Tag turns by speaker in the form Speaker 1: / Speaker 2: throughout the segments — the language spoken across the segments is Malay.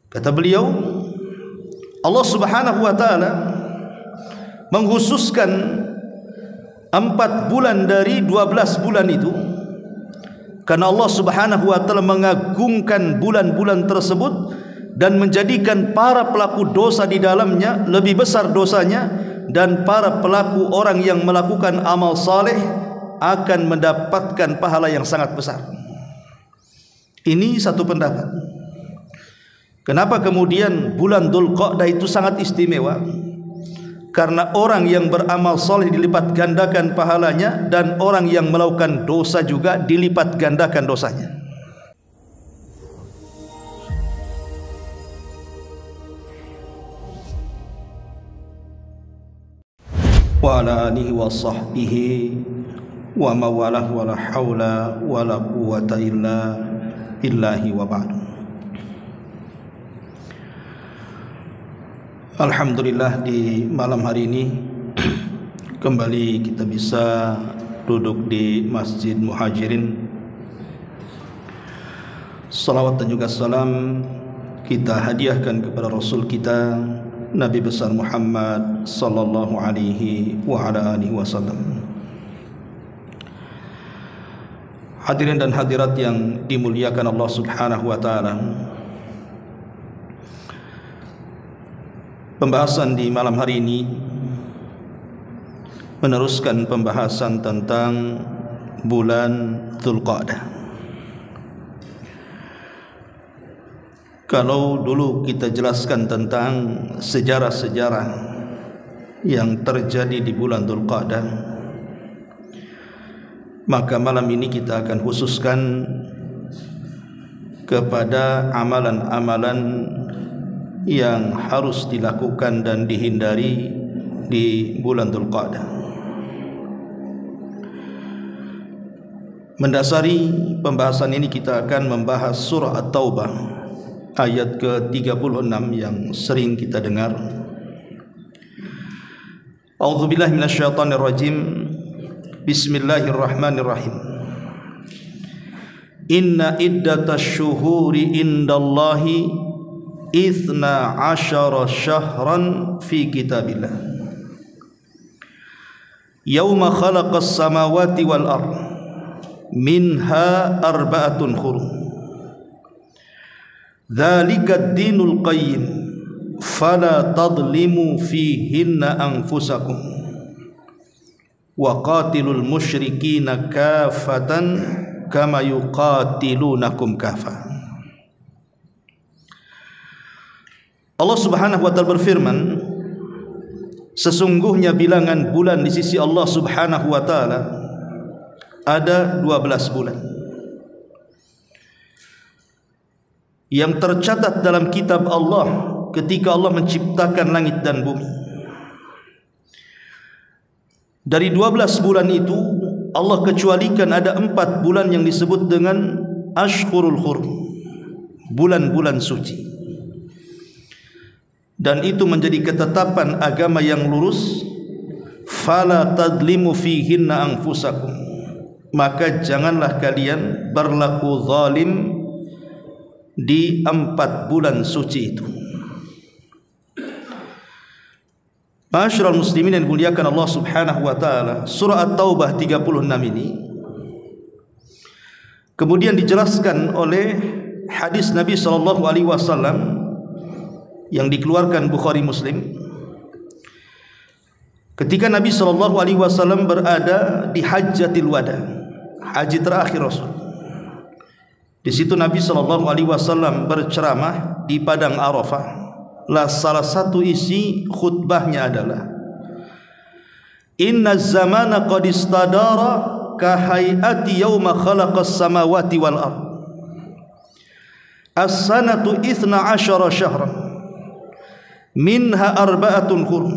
Speaker 1: Kata beliau, Allah Subhanahu wa taala mengkhususkan 4 bulan dari 12 bulan itu karena Allah Subhanahu wa taala mengagungkan bulan-bulan tersebut dan menjadikan para pelaku dosa di dalamnya lebih besar dosanya, dan para pelaku orang yang melakukan amal saleh akan mendapatkan pahala yang sangat besar. Ini satu pendapat. Kenapa kemudian bulan Dzulqa'dah itu sangat istimewa? Karena orang yang beramal saleh dilipat gandakan pahalanya, dan orang yang melakukan dosa juga dilipat gandakan dosanya. Wa ala alihi wa sahbihi wa mawalah wa la hawla wa la quwwata illa billahi wa ba'du. Alhamdulillah, di malam hari ini kembali kita bisa duduk di Masjid Muhajirin. Salawat dan juga salam kita hadiahkan kepada Rasul kita Nabi besar Muhammad sallallahu alaihi wa ala alihi wasallam. Hadirin dan hadirat yang dimuliakan Allah Subhanahu wa taala, pembahasan di malam hari ini meneruskan pembahasan tentang bulan Dzulqa'dah. Kalau dulu kita jelaskan tentang sejarah-sejarah yang terjadi di bulan Dzulqa'dah, maka malam ini kita akan khususkan kepada amalan-amalan yang harus dilakukan dan dihindari di bulan Dzulqa'dah. Mendasari pembahasan ini kita akan membahas surah At-Taubah ayat ke-36 yang sering kita dengar. A'udzubillahi minasyaitonir rajim. Bismillahirrahmanirrahim. Inna iddatasy syuhuri indallahi 12 syahran fi kitabillah yauma khalaqas samawati wal ard minha arba'atun hurum dzalikad dinul qayyim fala tadlimu fihinna anfusakum wa qatilul musyrikina kafatan kama yuqatilunakum kafah. Allah Subhanahu wa taala berfirman, sesungguhnya bilangan bulan di sisi Allah Subhanahu wa taala ada 12 bulan yang tercatat dalam kitab Allah ketika Allah menciptakan langit dan bumi. Dari 12 bulan itu Allah kecualikan ada 4 bulan yang disebut dengan Ashhurul Hurum, bulan-bulan suci. Dan itu menjadi ketetapan agama yang lurus. Fala tadlimu fihinna anfusakum, maka janganlah kalian berlaku zalim di 4 bulan suci itu. Ma'asyiral muslimin yang dimuliakan Allah Subhanahu wa taala, surah At-Taubah 36 ini kemudian dijelaskan oleh hadis Nabi sallallahu alaihi wasallam yang dikeluarkan Bukhari Muslim. Ketika Nabi sallallahu alaihi wasallam berada di Hajjatul Wada, haji terakhir Rasul. Di situ Nabi sallallahu alaihi wasallam berceramah di padang Arafah. Salah satu isi khutbahnya adalah Inna zamana qad istadara ka hayati yauma khalaqas samawati wal ard. As-sanatu 12 syahran minha arba'atun hurum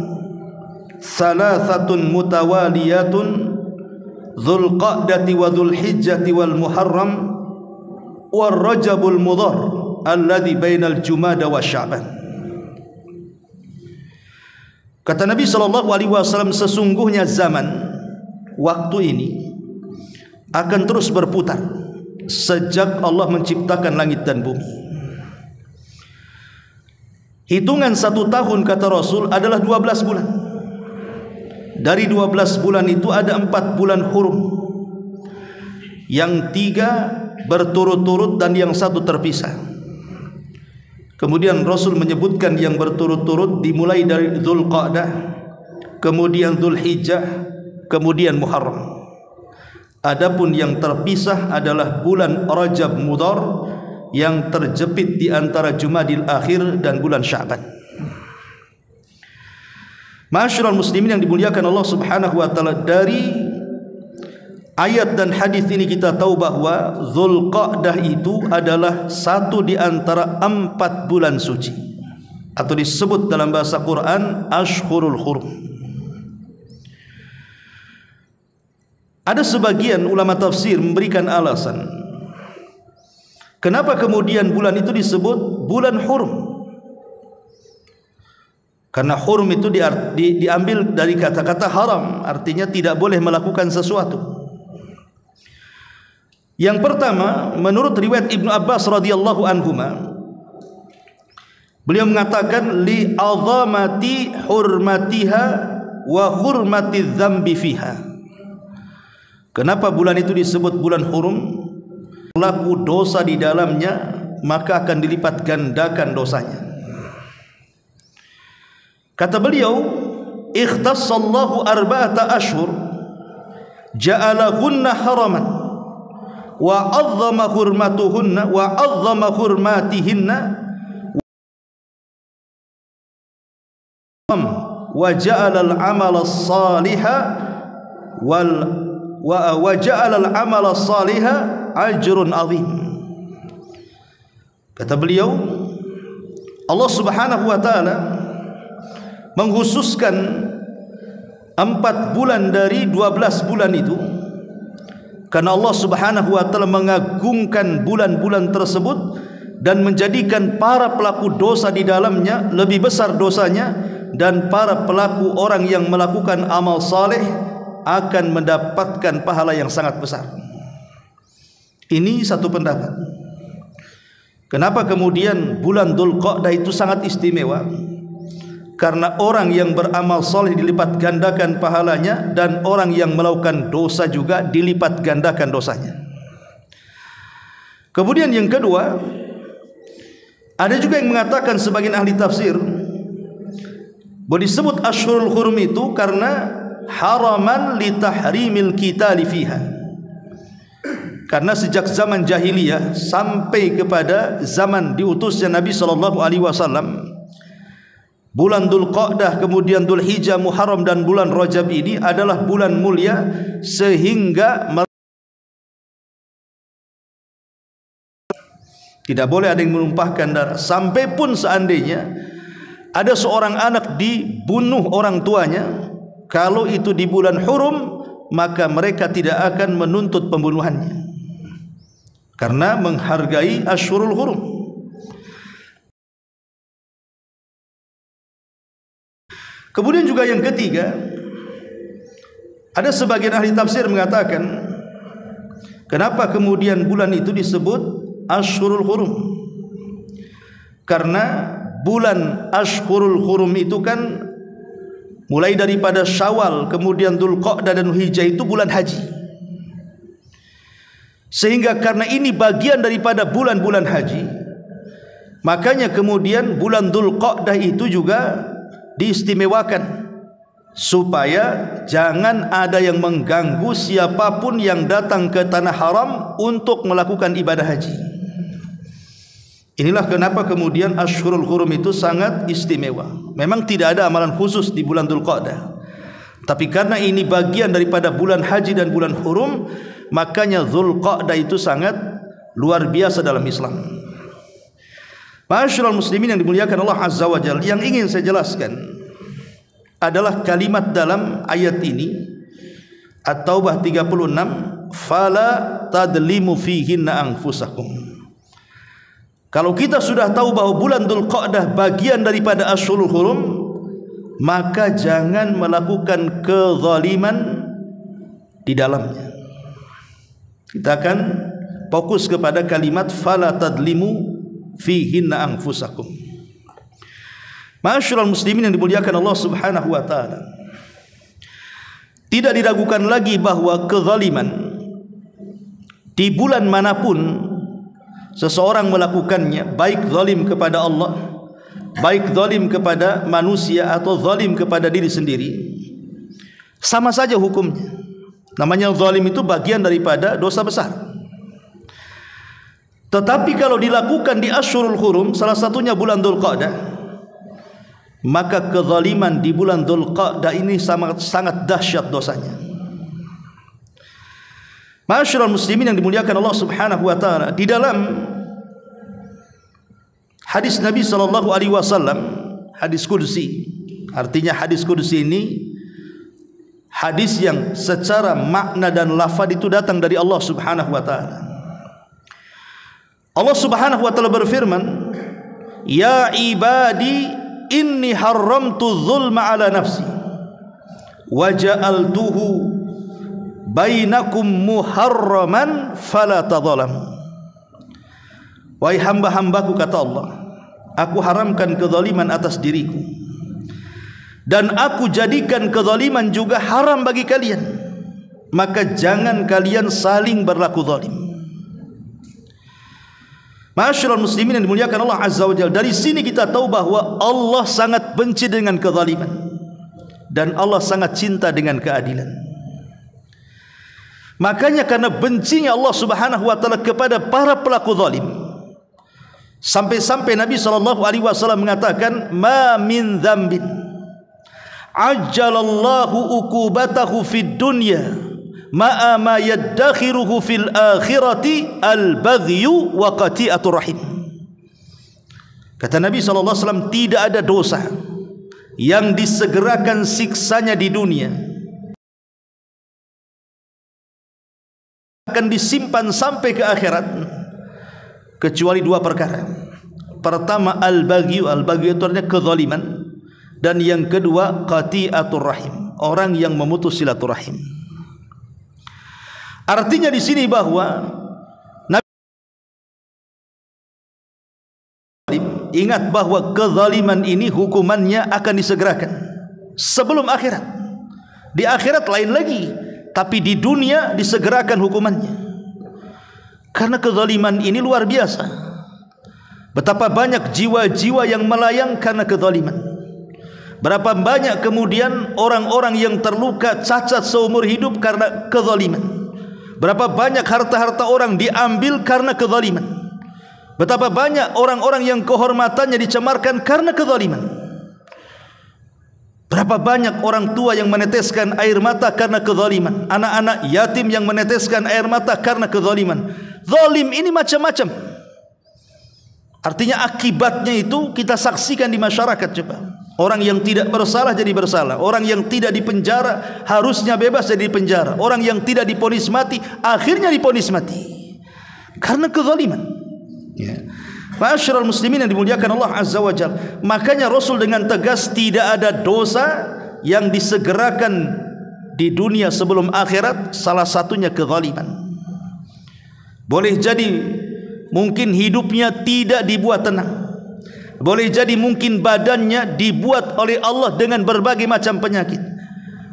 Speaker 1: salasatun mutawaliyatun Dzulqa'dati wa Dzulhijjati wal Muharram war Rajabul Mudhar alladhi bainal Jumada wa Sya'ban. Kata Nabi sallallahu alaihi wasallam, sesungguhnya zaman waktu ini akan terus berputar sejak Allah menciptakan langit dan bumi. Hitungan 1 tahun kata Rasul adalah 12 bulan. Dari 12 bulan itu ada 4 bulan hurum, yang 3 berturut-turut dan yang 1 terpisah. Kemudian Rasul menyebutkan yang berturut-turut dimulai dari Dzulqa'dah, kemudian Dzulhijjah, kemudian Muharram. Adapun yang terpisah adalah bulan Rajab Mudhar yang terjepit di antara Jumadil Akhir dan bulan Sya'ban. Ma'asyiral muslimin yang dimuliakan Allah Subhanahu wa taala, dari ayat dan hadis ini kita tahu bahwa Dzulqa'dah itu adalah satu di antara 4 bulan suci, atau disebut dalam bahasa Quran Ashhurul Hurum. Ada sebagian ulama tafsir memberikan alasan kenapa kemudian bulan itu disebut bulan hurum. Karena hurum itu diambil dari kata-kata haram, artinya tidak boleh melakukan sesuatu. Yang pertama, menurut riwayat Ibnu Abbas radhiyallahu anhuma, beliau mengatakan li azamati hurmatiha wa hurmati dzambi fiha. Kenapa bulan itu disebut bulan hurum? Pelaku dosa di dalamnya maka akan dilipat gandakan dosanya. Kata beliau, ikhtassallahu arba'ata ashhur ja'alahunna haraman wa 'azzama hurmatuhunna wa 'azzama hurmatihinna wa ja'ala al-'amala as-saliha wa ja'ala al-'amala as-saliha ajrun 'azim. Kata beliau, Allah Subhanahu wa taala mengkhususkan 4 bulan dari 12 bulan itu karena Allah Subhanahu wa taala mengagungkan bulan-bulan tersebut dan menjadikan para pelaku dosa di dalamnya lebih besar dosanya, dan para pelaku orang yang melakukan amal saleh akan mendapatkan pahala yang sangat besar. Ini satu pendapat. Kenapa kemudian bulan Dzulqa'dah itu sangat istimewa? Karena orang yang beramal soleh dilipat gandakan pahalanya, dan orang yang melakukan dosa juga dilipat gandakan dosanya. Kemudian yang kedua, ada juga yang mengatakan sebagian ahli tafsir bahwa disebut Ashhurul Hurum itu karena haraman li tahrimil qitali fiha. Karena sejak zaman jahiliyah sampai kepada zaman diutusnya Nabi SAW, bulan Dzulqa'dah, kemudian Dzulhijjah, Muharram dan bulan Rajab ini adalah bulan mulia, sehingga tidak boleh ada yang menumpahkan darah. Sampai pun seandainya ada seorang anak dibunuh orang tuanya, kalau itu di bulan hurum, maka mereka tidak akan menuntut pembunuhannya karena menghargai Ashhurul Hurum. Kemudian juga yang ketiga, ada sebagian ahli tafsir mengatakan kenapa kemudian bulan itu disebut Ashhurul Hurum? Karena bulan Ashhurul Hurum itu kan mulai daripada Syawal, kemudian Dzulqa'dah dan Dzulhijjah itu bulan haji. Sehingga karena ini bagian daripada bulan-bulan haji, makanya kemudian bulan Dzulqa'dah itu juga diistimewakan supaya jangan ada yang mengganggu siapapun yang datang ke tanah haram untuk melakukan ibadah haji. Inilah kenapa kemudian Ashhurul Hurum itu sangat istimewa. Memang tidak ada amalan khusus di bulan Dzulqa'dah, tapi karena ini bagian daripada bulan haji dan bulan hurum, makanya Dzulqa'dah itu sangat luar biasa dalam Islam. Ma'asyiral muslimin yang dimuliakan Allah Azza wa Jalla, yang ingin saya jelaskan adalah kalimat dalam ayat ini At-Taubah 36, fala tadlimu fihinna anfusakum. Kalau kita sudah tahu bahwa bulan Dzulqa'dah bagian daripada Ashhurul Hurum, maka jangan melakukan kezaliman di dalamnya. Kita akan fokus kepada kalimat fala tadlimu fihinna anfusakum. Ma'asyiral muslimin yang dimuliakan Allah Subhanahu wa taala, tidak diragukan lagi bahwa kezaliman di bulan manapun seseorang melakukannya, baik zalim kepada Allah, baik zalim kepada manusia atau zalim kepada diri sendiri, sama saja hukumnya. Namanya zalim itu bagian daripada dosa besar. Tetapi kalau dilakukan di Asyhurul Hurum, salah satunya bulan Dzulqa'dah, maka kezaliman di bulan Dzulqa'dah ini sangat dahsyat dosanya. Ma'asyiral muslimin yang dimuliakan Allah Subhanahu wa taala, di dalam hadis Nabi sallallahu alaihi wasallam, hadis qudsi, artinya hadis qudsi ini hadis yang secara makna dan lafaz itu datang dari Allah Subhanahu wa taala. Allah Subhanahu wa taala berfirman, "Ya ibadi, inni haramtu zulma ala nafsi wa ja'altuhu bainakum muharraman fala tadzalamu." Wahai hamba-hambaku, kata Allah, aku haramkan kezaliman atas diriku, dan aku jadikan kezaliman juga haram bagi kalian, maka jangan kalian saling berlaku zalim. Ma'asyiral muslimin yang dimuliakan Allah Azza wa Jalla, dari sini kita tahu bahwa Allah sangat benci dengan kezaliman dan Allah sangat cinta dengan keadilan. Makanya karena bencinya Allah Subhanahu wa taala kepada para pelaku zalim, sampai-sampai Nabi sallallahu alaihi wasallam mengatakan, "Ma min dzambin ajjalallahu uqubatahu fid dunya ma'a ma yaddakhiruhu fil akhirati al-baghyu wa qati'atur rahim." Kata Nabi sallallahu alaihi wasallam, tidak ada dosa yang disegerakan siksanya di dunia akan disimpan sampai ke akhirat kecuali dua perkara. Pertama, al-baghyu, al-baghyu itu artinya kezaliman, dan yang kedua qati'atur rahim, orang yang memutus silaturahim. Artinya di sini bahwa Nabi, ingat bahwa kezaliman ini hukumannya akan disegerakan sebelum akhirat. Di akhirat lain lagi, tapi di dunia disegerakan hukumannya. Karena kezaliman ini luar biasa. Betapa banyak jiwa-jiwa yang melayang karena kezaliman. Berapa banyak kemudian orang-orang yang terluka cacat seumur hidup karena kezaliman. Berapa banyak harta-harta orang diambil karena kezaliman. Betapa banyak orang-orang yang kehormatannya dicemarkan karena kezaliman. Berapa banyak orang tua yang meneteskan air mata karena kezaliman. Anak-anak yatim yang meneteskan air mata karena kezaliman. Zalim ini macam-macam. Artinya akibatnya itu kita saksikan di masyarakat. Coba, orang yang tidak bersalah jadi bersalah, orang yang tidak dipenjara harusnya bebas jadi dipenjara, orang yang tidak diponis mati akhirnya diponis mati karena kezaliman. Ya. Ma'asyiral muslimin yang dimuliakan Allah Azza wa Jalla, makanya Rasul dengan tegas, tidak ada dosa yang disegerakan di dunia sebelum akhirat, salah satunya kezaliman. Boleh jadi mungkin hidupnya tidak dibuat tenang, boleh jadi mungkin badannya dibuat oleh Allah dengan berbagai macam penyakit,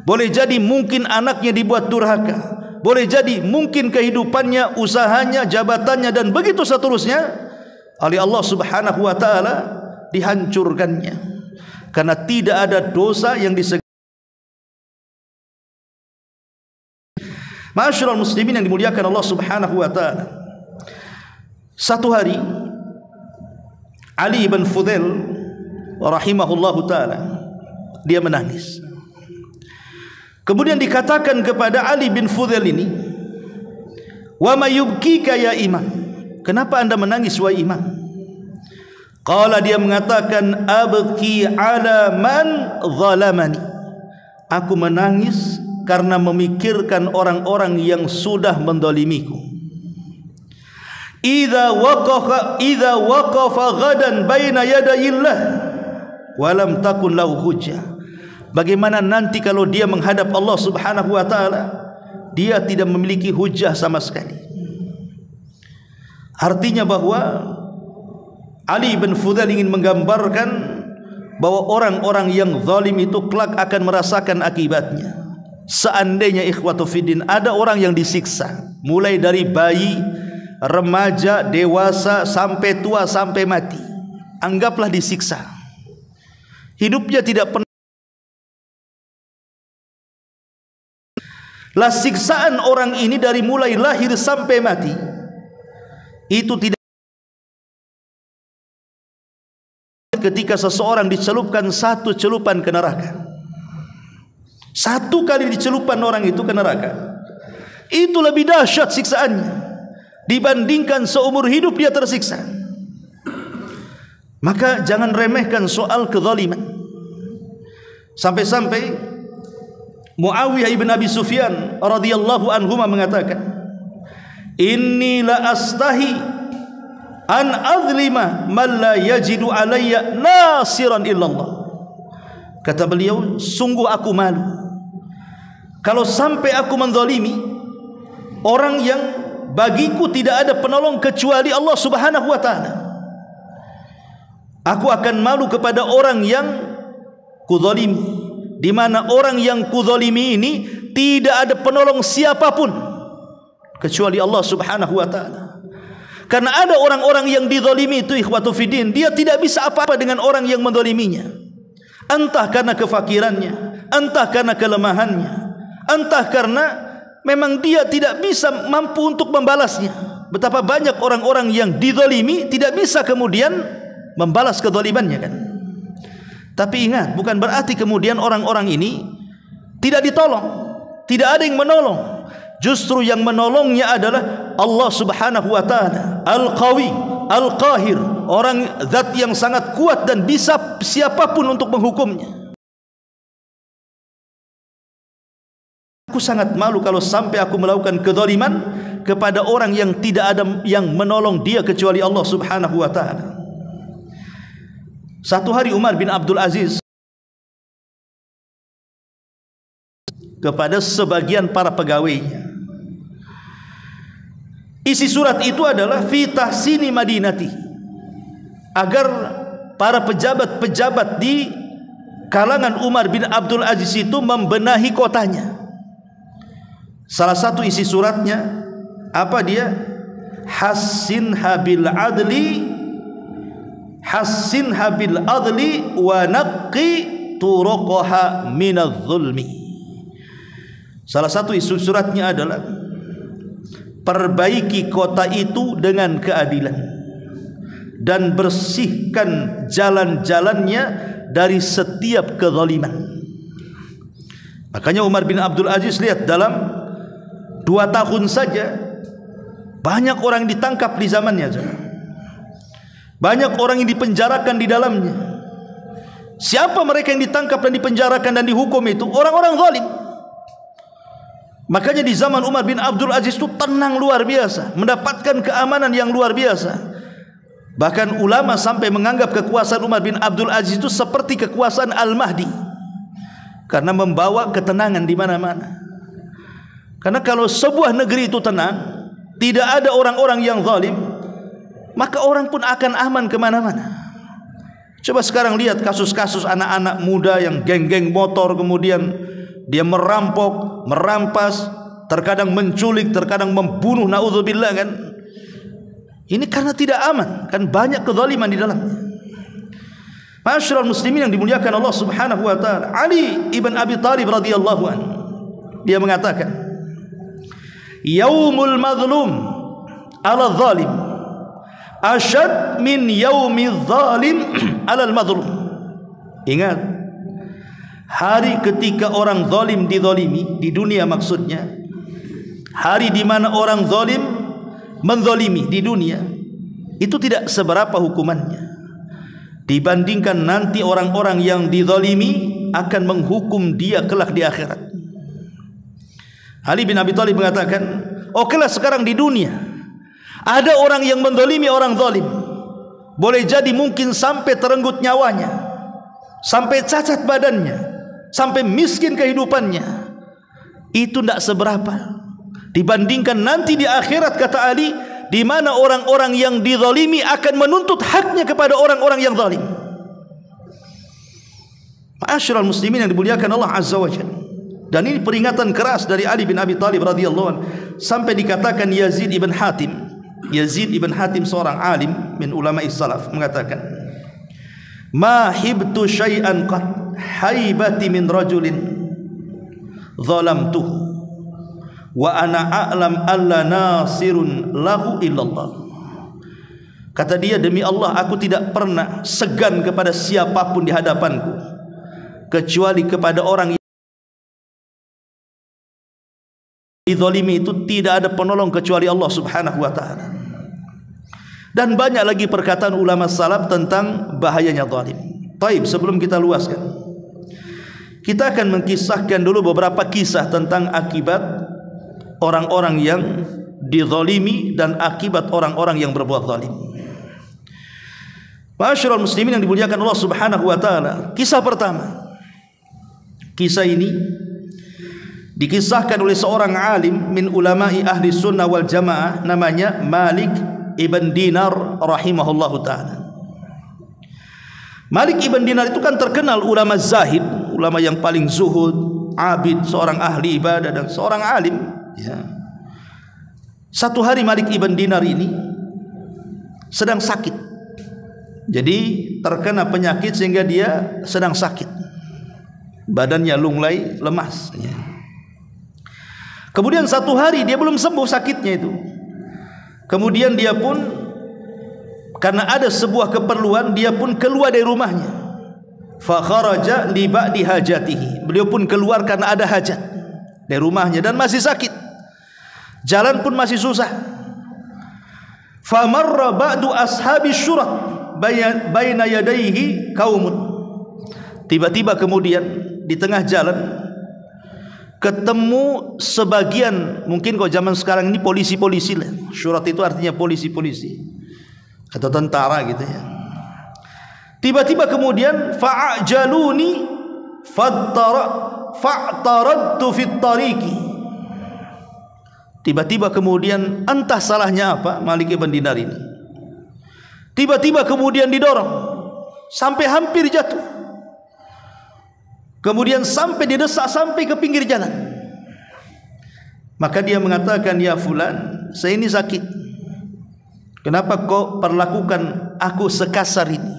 Speaker 1: boleh jadi mungkin anaknya dibuat durhaka, boleh jadi mungkin kehidupannya, usahanya, jabatannya, dan begitu seterusnya oleh Allah Subhanahu wa taala dihancurkannya, karena tidak ada dosa yang disegerakan. Ma'asyiral muslimin yang dimuliakan Allah Subhanahu wa taala, satu hari Ali bin Fudail rahimahullahu taala dia menangis. Kemudian dikatakan kepada Ali bin Fudail ini, "Wa ma yubkika ya imam?" Kenapa anda menangis wahai imam? Qala, dia mengatakan, "Abki ala man zalamani." Aku menangis karena memikirkan orang-orang yang sudah mendolimiku. Idza waqafa ghadan baina yadayillah wa lam takun lahu hujjah. Bagaimana nanti kalau dia menghadap Allah Subhanahu wa taala, dia tidak memiliki hujjah sama sekali. Artinya bahwa Ali bin Fudail ingin menggambarkan bahwa orang-orang yang zalim itu kelak akan merasakan akibatnya. Seandainya ikhwatu fiddin ada orang yang disiksa mulai dari bayi, remaja, dewasa, sampai tua, sampai mati, anggaplah disiksa. Hidupnya tidak pernah. Lah siksaan orang ini dari mulai lahir sampai mati itu tidak. Ketika seseorang dicelupkan satu celupan ke neraka, satu kali dicelupkan orang itu ke neraka, itu lebih dahsyat siksaannya dibandingkan seumur hidup dia tersiksa. Maka jangan remehkan soal kezaliman. Sampai-sampai Muawiyah ibn Abi Sufyan radhiyallahu anhuma mengatakan, inni la astahi an azlima man la yajidu alayya nasiran illallah. Kata beliau, sungguh aku malu kalau sampai aku menzalimi orang yang bagiku tidak ada penolong kecuali Allah Subhanahu wa taala. Aku akan malu kepada orang yang kuzalimi, di mana orang yang kuzalimi ini tidak ada penolong siapapun kecuali Allah Subhanahu wa taala. Karena ada orang-orang yang dizalimi itu ikhwatu fiddin, dia tidak bisa apa-apa dengan orang yang menzaliminya. Entah karena kefakirannya, entah karena kelemahannya, entah karena memang dia tidak bisa mampu untuk membalasnya. Betapa banyak orang-orang yang dizalimi tidak bisa kemudian membalas kezalimannya kan. Tapi ingat, bukan berarti kemudian orang-orang ini tidak ditolong, tidak ada yang menolong. Justru yang menolongnya adalah Allah Subhanahu wa taala, Al-Qawi, Al-Qahir, orang zat yang sangat kuat dan bisa siapapun untuk menghukumnya. Aku sangat malu kalau sampai aku melakukan kezaliman kepada orang yang tidak ada yang menolong dia kecuali Allah Subhanahu wa taala. Satu hari Umar bin Abdul Aziz kepada sebagian para pegawainya. Isi surat itu adalah fi tahsini madinati, agar para pejabat-pejabat di kalangan Umar bin Abdul Aziz itu membenahi kotanya. Salah satu isi suratnya apa dia? Hassinha bil adli, hassinha bil adli wa naqqi turuqaha minadh zulmi. Salah satu isi suratnya adalah perbaiki kota itu dengan keadilan dan bersihkan jalan-jalannya dari setiap kezaliman. Makanya Umar bin Abdul Aziz lihat, dalam 2 tahun saja banyak orang ditangkap di zamannya, banyak orang yang dipenjarakan di dalamnya. Siapa mereka yang ditangkap dan dipenjarakan dan dihukum itu? Orang-orang zalim. Makanya di zaman Umar bin Abdul Aziz itu tenang luar biasa, mendapatkan keamanan yang luar biasa. Bahkan ulama sampai menganggap kekuasaan Umar bin Abdul Aziz itu seperti kekuasaan Al-Mahdi, karena membawa ketenangan di mana-mana. Karena kalau sebuah negeri itu tenang, tidak ada orang-orang yang zalim, maka orang pun akan aman kemana-mana. Coba sekarang lihat kasus-kasus anak-anak muda yang geng-geng motor, kemudian dia merampok, merampas, terkadang menculik, terkadang membunuh, naudzubillah kan. Ini karena tidak aman, kan banyak kezaliman di dalamnya. Ma'asyiral muslimin yang dimuliakan Allah Subhanahu wa taala, Ali ibn Abi Thalib radhiyallahu anhu, dia mengatakan, yaumul mazlum ala zalim asyad min yaumi zalim alal mazlum. Ingat, hari ketika orang zalim dizalimi di dunia, maksudnya hari di mana orang zalim menzalimi di dunia, itu tidak seberapa hukumannya dibandingkan nanti orang-orang yang dizalimi akan menghukum dia kelak di akhirat. Ali bin Abi Thalib mengatakan, okelah sekarang di dunia ada orang yang menzalimi orang zalim, boleh jadi mungkin sampai terenggut nyawanya, sampai cacat badannya, sampai miskin kehidupannya. Itu tidak seberapa dibandingkan nanti di akhirat, kata Ali, di mana orang-orang yang dizalimi akan menuntut haknya kepada orang-orang yang zalim. Ma'asyiral muslimin yang dimuliakan Allah Azza wa Jalla. Dan ini peringatan keras dari Ali bin Abi Thalib radhiyallahu anhu sampai dikatakan Yazid ibn Hatim. Yazid ibn Hatim seorang alim min ulama'i salaf mengatakan, "Ma hibtu syai'an qad haibati min rajulin zalamtuhu wa ana a'lam alla nasirun lahu illallah." Kata dia, demi Allah aku tidak pernah segan kepada siapapun di hadapanku kecuali kepada orang yang dizalimi itu tidak ada penolong kecuali Allah Subhanahu wa taala. Dan banyak lagi perkataan ulama salaf tentang bahayanya zalim. Baik, sebelum kita luaskan, kita akan mengkisahkan dulu beberapa kisah tentang akibat orang-orang yang dizalimi dan akibat orang-orang yang berbuat zalim. Ma'asyiral muslimin yang dimuliakan Allah Subhanahu wa taala. Kisah pertama. Kisah ini dikisahkan oleh seorang alim min ulama'i ahli sunnah wal jamaah, namanya Malik ibn Dinar rahimahullahu ta'ala. Malik ibn Dinar itu kan terkenal ulama zahid, ulama yang paling zuhud, abid, seorang ahli ibadah dan seorang alim, ya. Satu hari Malik ibn Dinar ini sedang sakit. Jadi terkena penyakit sehingga dia sedang sakit. Badannya lunglai, lemas, ya. Kemudian satu hari dia belum sembuh sakitnya itu. Kemudian dia pun karena ada sebuah keperluan, dia pun keluar dari rumahnya. Fa kharaja li ba'di hajatihi. Beliau pun keluar karena ada hajat dari rumahnya dan masih sakit. Jalan pun masih susah. Fa marra ba'du ashabi syurat baina yadayhi qaumun. Tiba-tiba kemudian di tengah jalan ketemu sebagian, mungkin kalau zaman sekarang ini polisi-polisi lah. Syurat itu artinya polisi-polisi atau tentara gitu ya. Tiba-tiba kemudian fa'ajaluni fa'taradtu fit tariqi. Tiba-tiba kemudian entah salahnya apa Malik ibn Dinar ini. Tiba-tiba kemudian didorong sampai hampir jatuh. Kemudian sampai didesak sampai ke pinggir jalan. Maka dia mengatakan, "Ya fulan, saya ini sakit. Kenapa kau perlakukan aku sekasar ini?"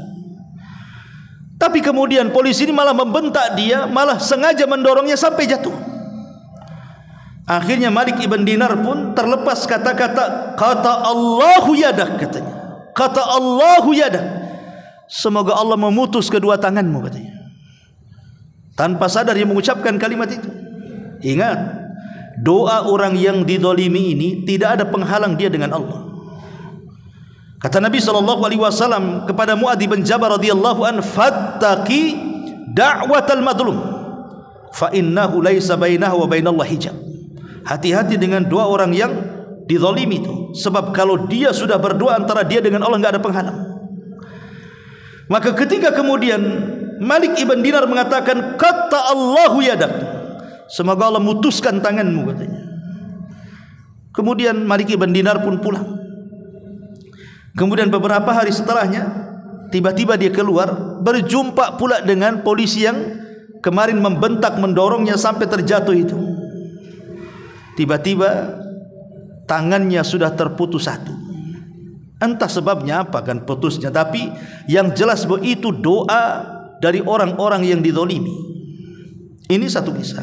Speaker 1: Tapi kemudian polisi ini malah membentak dia, malah sengaja mendorongnya sampai jatuh. Akhirnya Malik ibn Dinar pun terlepas kata-kata, "Kata Allahu yadak," katanya. "Kata Allahu yadak." Semoga Allah memutus kedua tanganmu, katanya. Tanpa sadar dia mengucapkan kalimat itu. Ingat, doa orang yang dizalimi ini tidak ada penghalang dia dengan Allah. Kata Nabi SAW kepada Mu'adz bin Jabal radhiyallahu an, "Fattaqi da'watal madlum, fa innahu laisa bainahu wa bainallahi hijab." Hati-hati dengan doa orang yang dizalimi itu, sebab kalau dia sudah berdoa antara dia dengan Allah enggak ada penghalang. Maka ketika kemudian Malik ibn Dinar mengatakan, "Kata Allahu yadak," semoga Allah mutuskan tanganmu, katanya. Kemudian Malik ibn Dinar pun pulang. Kemudian beberapa hari setelahnya tiba-tiba dia keluar, berjumpa pula dengan polisi yang kemarin membentak mendorongnya sampai terjatuh itu. Tiba-tiba tangannya sudah terputus satu. Entah sebabnya apa kan putusnya, tapi yang jelas bahwa itu doa dari orang-orang yang dizalimi. Ini satu kisah.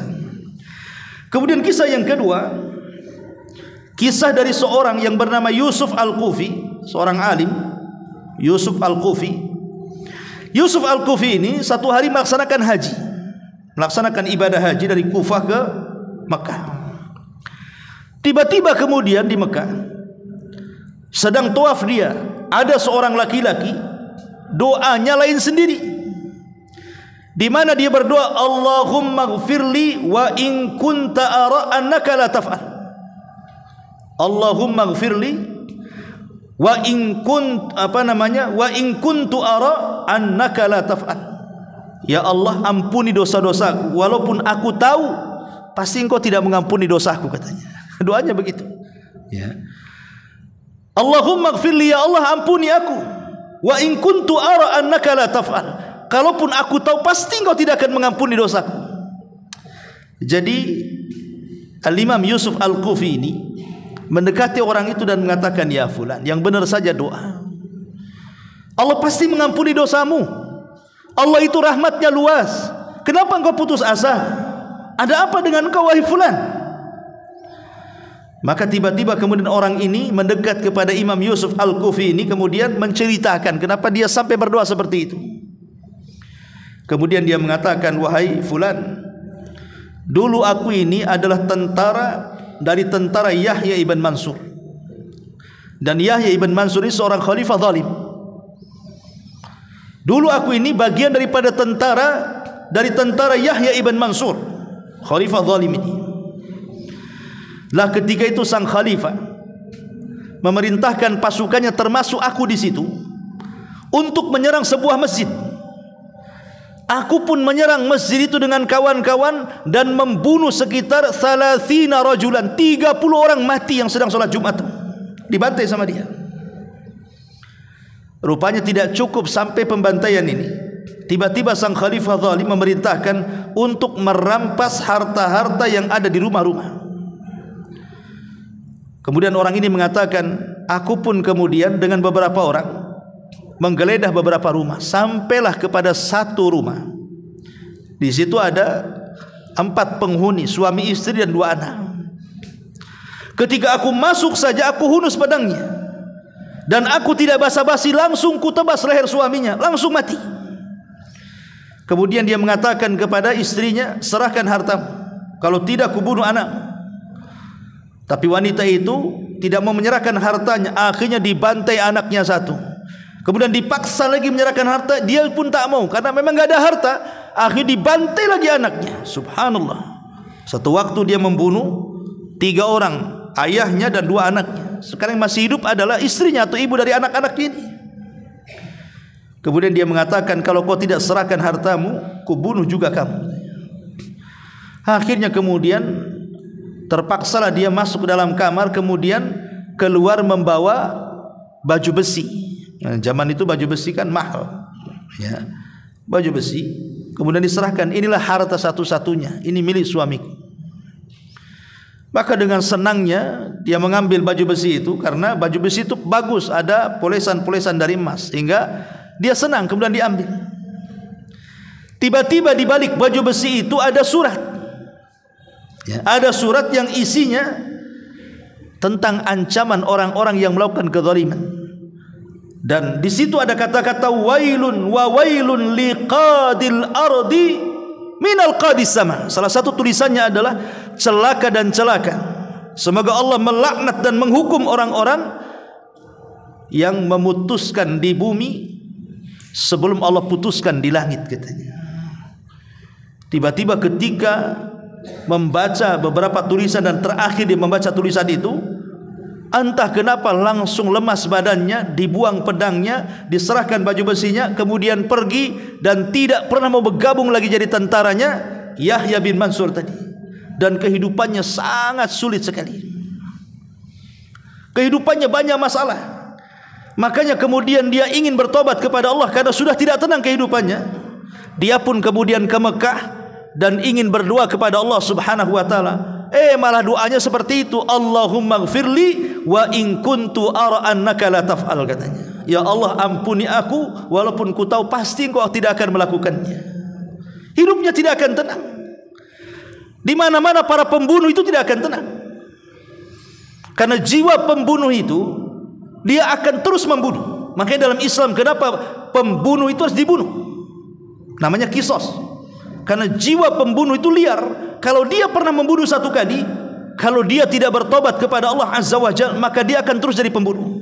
Speaker 1: Kemudian kisah yang kedua, kisah dari seorang yang bernama Yusuf Al-Kufi, seorang alim, Yusuf Al-Kufi. Yusuf Al-Kufi ini satu hari melaksanakan haji, melaksanakan ibadah haji dari Kufah ke Mekah. Tiba-tiba kemudian di Mekah sedang tawaf dia, ada seorang laki-laki doanya lain sendiri, di mana dia berdoa, "Allahumma ighfirli wa in kunta ara annaka la taf'al." Allahumma ighfirli wa in wa in kuntu ara annaka la taf'al. Ya Allah, ampuni dosa-dosaku walaupun aku tahu pasti engkau tidak mengampuni dosaku, katanya. Doanya begitu, ya. Allahumma ighfirli, ya Allah ampuni aku, wa in kuntu ara annaka la taf'al, Kalaupun aku tahu, pasti engkau tidak akan mengampuni dosaku. Jadi Al-Imam Yusuf Al-Kufi ini mendekati orang itu dan mengatakan, ya fulan, yang benar saja doa. Allah pasti mengampuni dosamu. Allah itu rahmatnya luas. Kenapa engkau putus asa? Ada apa dengan engkau wahai fulan? Maka tiba-tiba kemudian orang ini mendekat kepada Imam Yusuf Al-Kufi ini, kemudian menceritakan kenapa dia sampai berdoa seperti itu. Kemudian dia mengatakan, wahai fulan, dulu aku ini adalah tentara dari tentara Yahya ibn Mansur. Dan Yahya ibn Mansur ini seorang khalifah zalim. Dulu aku ini bagian daripada dari tentara Yahya ibn Mansur, khalifah zalim ini. Lah ketika itu sang khalifah memerintahkan pasukannya, termasuk aku di situ, untuk menyerang sebuah masjid. Aku pun menyerang masjid itu dengan kawan-kawan dan membunuh sekitar 30 rajulan, 30 orang mati yang sedang sholat Jumat, dibantai sama dia. Rupanya tidak cukup sampai pembantaian ini. Tiba-tiba sang khalifah zalim memerintahkan untuk merampas harta-harta yang ada di rumah-rumah. Kemudian orang ini mengatakan, aku pun kemudian dengan beberapa orang menggeledah beberapa rumah, sampailah kepada satu rumah. Di situ ada 4 penghuni, suami istri dan 2 anak. Ketika aku masuk saja, aku hunus pedangnya, dan aku tidak basa-basi, langsung kutebas leher suaminya, langsung mati. Kemudian dia mengatakan kepada istrinya, serahkan hartamu, kalau tidak kubunuh anakmu. Tapi wanita itu tidak mau menyerahkan hartanya. Akhirnya dibantai anaknya satu. Kemudian dipaksa lagi menyerahkan harta, dia pun tak mau karena memang tidak ada harta. Akhirnya dibantai lagi anaknya. Subhanallah. Satu waktu dia membunuh 3 orang, ayahnya dan 2 anaknya. Sekarang masih hidup adalah istrinya atau ibu dari anak-anak ini. Kemudian dia mengatakan, kalau kau tidak serahkan hartamu, kubunuh juga kamu. Akhirnya kemudian terpaksalah dia masuk ke dalam kamar, kemudian keluar membawa baju besi. Nah, zaman itu baju besi kan mahal, ya, baju besi. Kemudian diserahkan, inilah harta satu-satunya, ini milik suamiku. Maka dengan senangnya dia mengambil baju besi itu, karena baju besi itu bagus, ada polesan-polesan dari emas, sehingga dia senang. Kemudian diambil. Tiba-tiba di balik baju besi itu ada surat. Ya, ada surat yang isinya tentang ancaman orang-orang yang melakukan kezaliman. Dan di situ ada kata-kata wailun wa wailun liqadil ardi minal qadis sama. Salah satu tulisannya adalah celaka dan celaka. Semoga Allah melaknat dan menghukum orang-orang yang memutuskan di bumi sebelum Allah putuskan di langit, katanya. Tiba-tiba ketika membaca beberapa tulisan dan terakhir dia membaca tulisan itu, entah kenapa langsung lemas badannya, dibuang pedangnya, diserahkan baju besinya, kemudian pergi dan tidak pernah mau bergabung lagi jadi tentaranya Yahya bin Mansur tadi. Dan kehidupannya sangat sulit sekali. Kehidupannya banyak masalah. Makanya kemudian dia ingin bertobat kepada Allah karena sudah tidak tenang kehidupannya. Dia pun kemudian ke Mekah dan ingin berdoa kepada Allah Subhanahu wa taala. Malah doanya seperti itu, Allahumma gfirli wa in kuntu ara annaka la taf'al, katanya. Ya Allah, ampuni aku walaupun ku tahu pasti engkau tidak akan melakukannya. Hidupnya tidak akan tenang. Di mana-mana para pembunuh itu tidak akan tenang. Karena jiwa pembunuh itu dia akan terus membunuh. Makanya dalam Islam kenapa pembunuh itu harus dibunuh? Namanya qisas. Karena jiwa pembunuh itu liar. Kalau dia pernah membunuh satu kali, kalau dia tidak bertobat kepada Allah Azza wa Jalla, maka dia akan terus jadi pembunuh.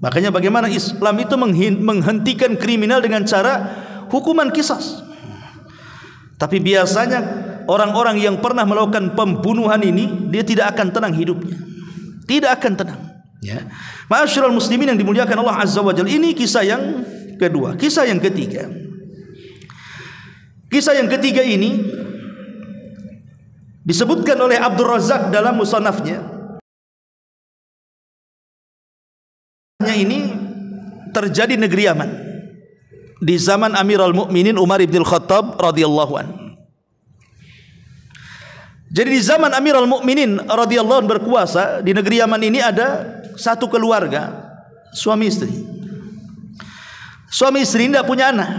Speaker 1: Makanya bagaimana Islam itu menghentikan kriminal dengan cara hukuman qisas. Tapi biasanya orang-orang yang pernah melakukan pembunuhan ini, dia tidak akan tenang hidupnya. Tidak akan tenang, ya. Ma'asyiral muslimin yang dimuliakan Allah Azza wa Jalla, ini kisah yang kedua. Kisah yang ketiga. Kisah yang ketiga ini disebutkan oleh Abdul Razak dalam musannafnya. Ini terjadi negeri Yaman. di zaman Amirul Mukminin Umar bin Khattab radhiyallahu anhu. Jadi di zaman Amirul Mukminin radhiyallahu anhu berkuasa di negeri Yaman ini ada satu keluarga, suami istri. Suami istri tidak punya anak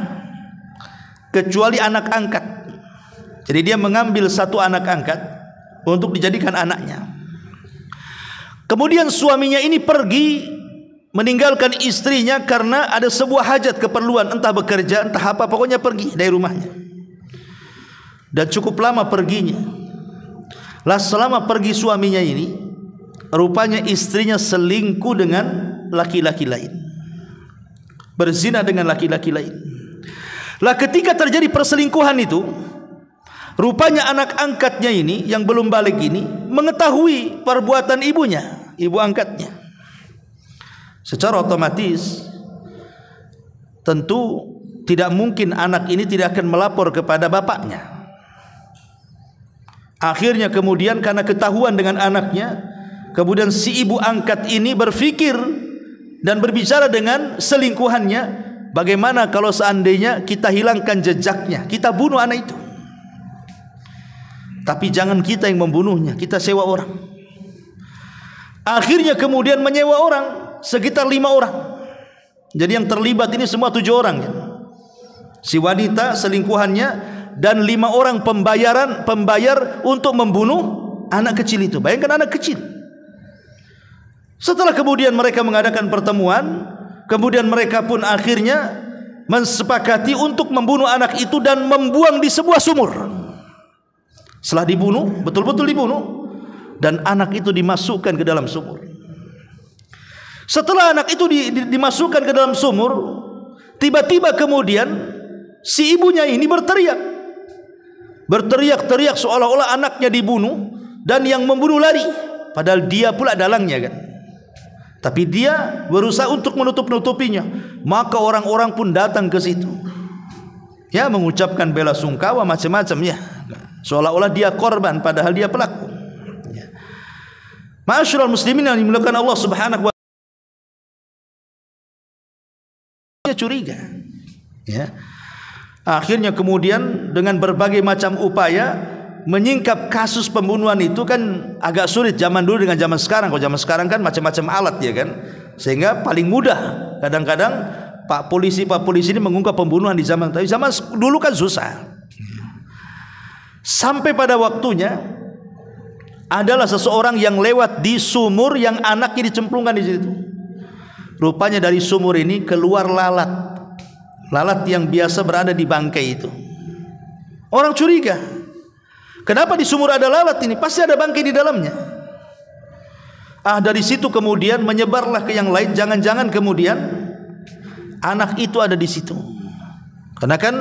Speaker 1: kecuali anak angkat. Jadi dia mengambil satu anak angkat untuk dijadikan anaknya. Kemudian suaminya ini pergi meninggalkan istrinya karena ada sebuah hajat keperluan, entah bekerja entah apa, pokoknya pergi dari rumahnya. Dan cukup lama perginya. Lah selama pergi suaminya ini, rupanya istrinya selingkuh dengan laki-laki lain, berzina dengan laki-laki lain. Lah ketika terjadi perselingkuhan itu, rupanya anak angkatnya ini yang belum balik ini mengetahui perbuatan ibunya, ibu angkatnya. Secara otomatis tentu tidak mungkin anak ini tidak akan melapor kepada bapaknya. Akhirnya kemudian karena ketahuan dengan anaknya, kemudian si ibu angkat ini berpikir dan berbicara dengan selingkuhannya, bagaimana kalau seandainya kita hilangkan jejaknya, kita bunuh anak itu. Tapi jangan kita yang membunuhnya, kita sewa orang. Akhirnya kemudian menyewa orang sekitar 5 orang. Jadi yang terlibat ini semua 7 orang ya. Si wanita selingkuhannya dan 5 orang pembayar untuk membunuh anak kecil itu. Bayangkan anak kecil. Setelah kemudian mereka mengadakan pertemuan, kemudian mereka pun akhirnya mensepakati untuk membunuh anak itu dan membuang di sebuah sumur. Setelah dibunuh, betul-betul dibunuh, dan anak itu dimasukkan ke dalam sumur. Setelah anak itu dimasukkan ke dalam sumur, tiba-tiba kemudian si ibunya ini berteriak-teriak seolah-olah anaknya dibunuh dan yang membunuh lari, padahal dia pula dalangnya kan. Tapi dia berusaha untuk menutup-nutupinya. Maka orang-orang pun datang ke situ, ya, mengucapkan bela sungkawa macam-macam ya, seolah-olah dia korban padahal dia pelaku. Ma'asyiral muslimin yang dimuliakan Allah Subhanahu wa taala, dia curiga. Ya. Akhirnya kemudian dengan berbagai macam upaya menyingkap kasus pembunuhan itu kan agak sulit zaman dulu dengan zaman sekarang. Kalau zaman sekarang kan macam-macam alat ya kan, sehingga paling mudah kadang-kadang pak polisi ini mengungkap pembunuhan di zaman, tapi zaman dulu kan susah. Sampai pada waktunya adalah seseorang yang lewat di sumur yang anaknya dicemplungkan di situ. Rupanya dari sumur ini keluar lalat yang biasa berada di bangkai itu. Orang curiga, kenapa di sumur ada lalat ini? Pasti ada bangkai di dalamnya. Dari situ kemudian menyebarlah ke yang lain. Jangan-jangan kemudian anak itu ada di situ. Karena kan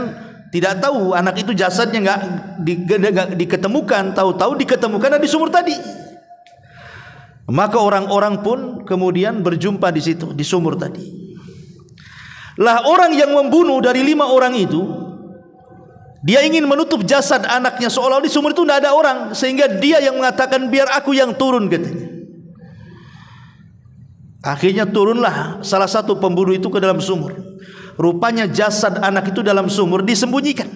Speaker 1: tidak tahu anak itu jasadnya nggak diketemukan, tahu-tahu diketemukan di sumur tadi. Maka orang-orang pun kemudian berjumpa di situ, di sumur tadi. Lah orang yang membunuh dari 5 orang itu, dia ingin menutup jasad anaknya seolah-olah di sumur itu tidak ada orang, sehingga dia yang mengatakan biar aku yang turun katanya. Akhirnya turunlah salah satu pembunuh itu ke dalam sumur. Rupanya jasad anak itu dalam sumur disembunyikan.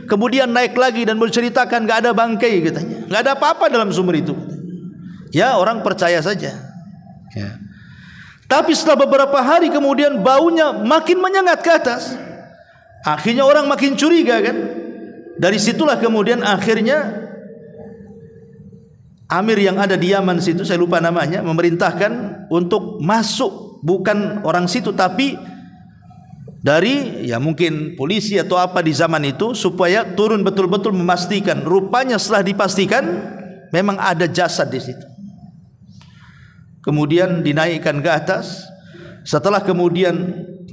Speaker 1: Kemudian naik lagi dan menceritakan nggak ada bangkai katanya, nggak ada apa-apa dalam sumur itu. Ya, orang percaya saja. Ya. Tapi setelah beberapa hari kemudian baunya makin menyengat ke atas. Akhirnya orang makin curiga kan. Dari situlah kemudian akhirnya Amir yang ada di Yaman situ, saya lupa namanya, memerintahkan untuk masuk, bukan orang situ tapi dari ya mungkin polisi atau apa di zaman itu, supaya turun betul-betul memastikan. Rupanya setelah dipastikan memang ada jasad di situ. Kemudian dinaikkan ke atas. Setelah kemudian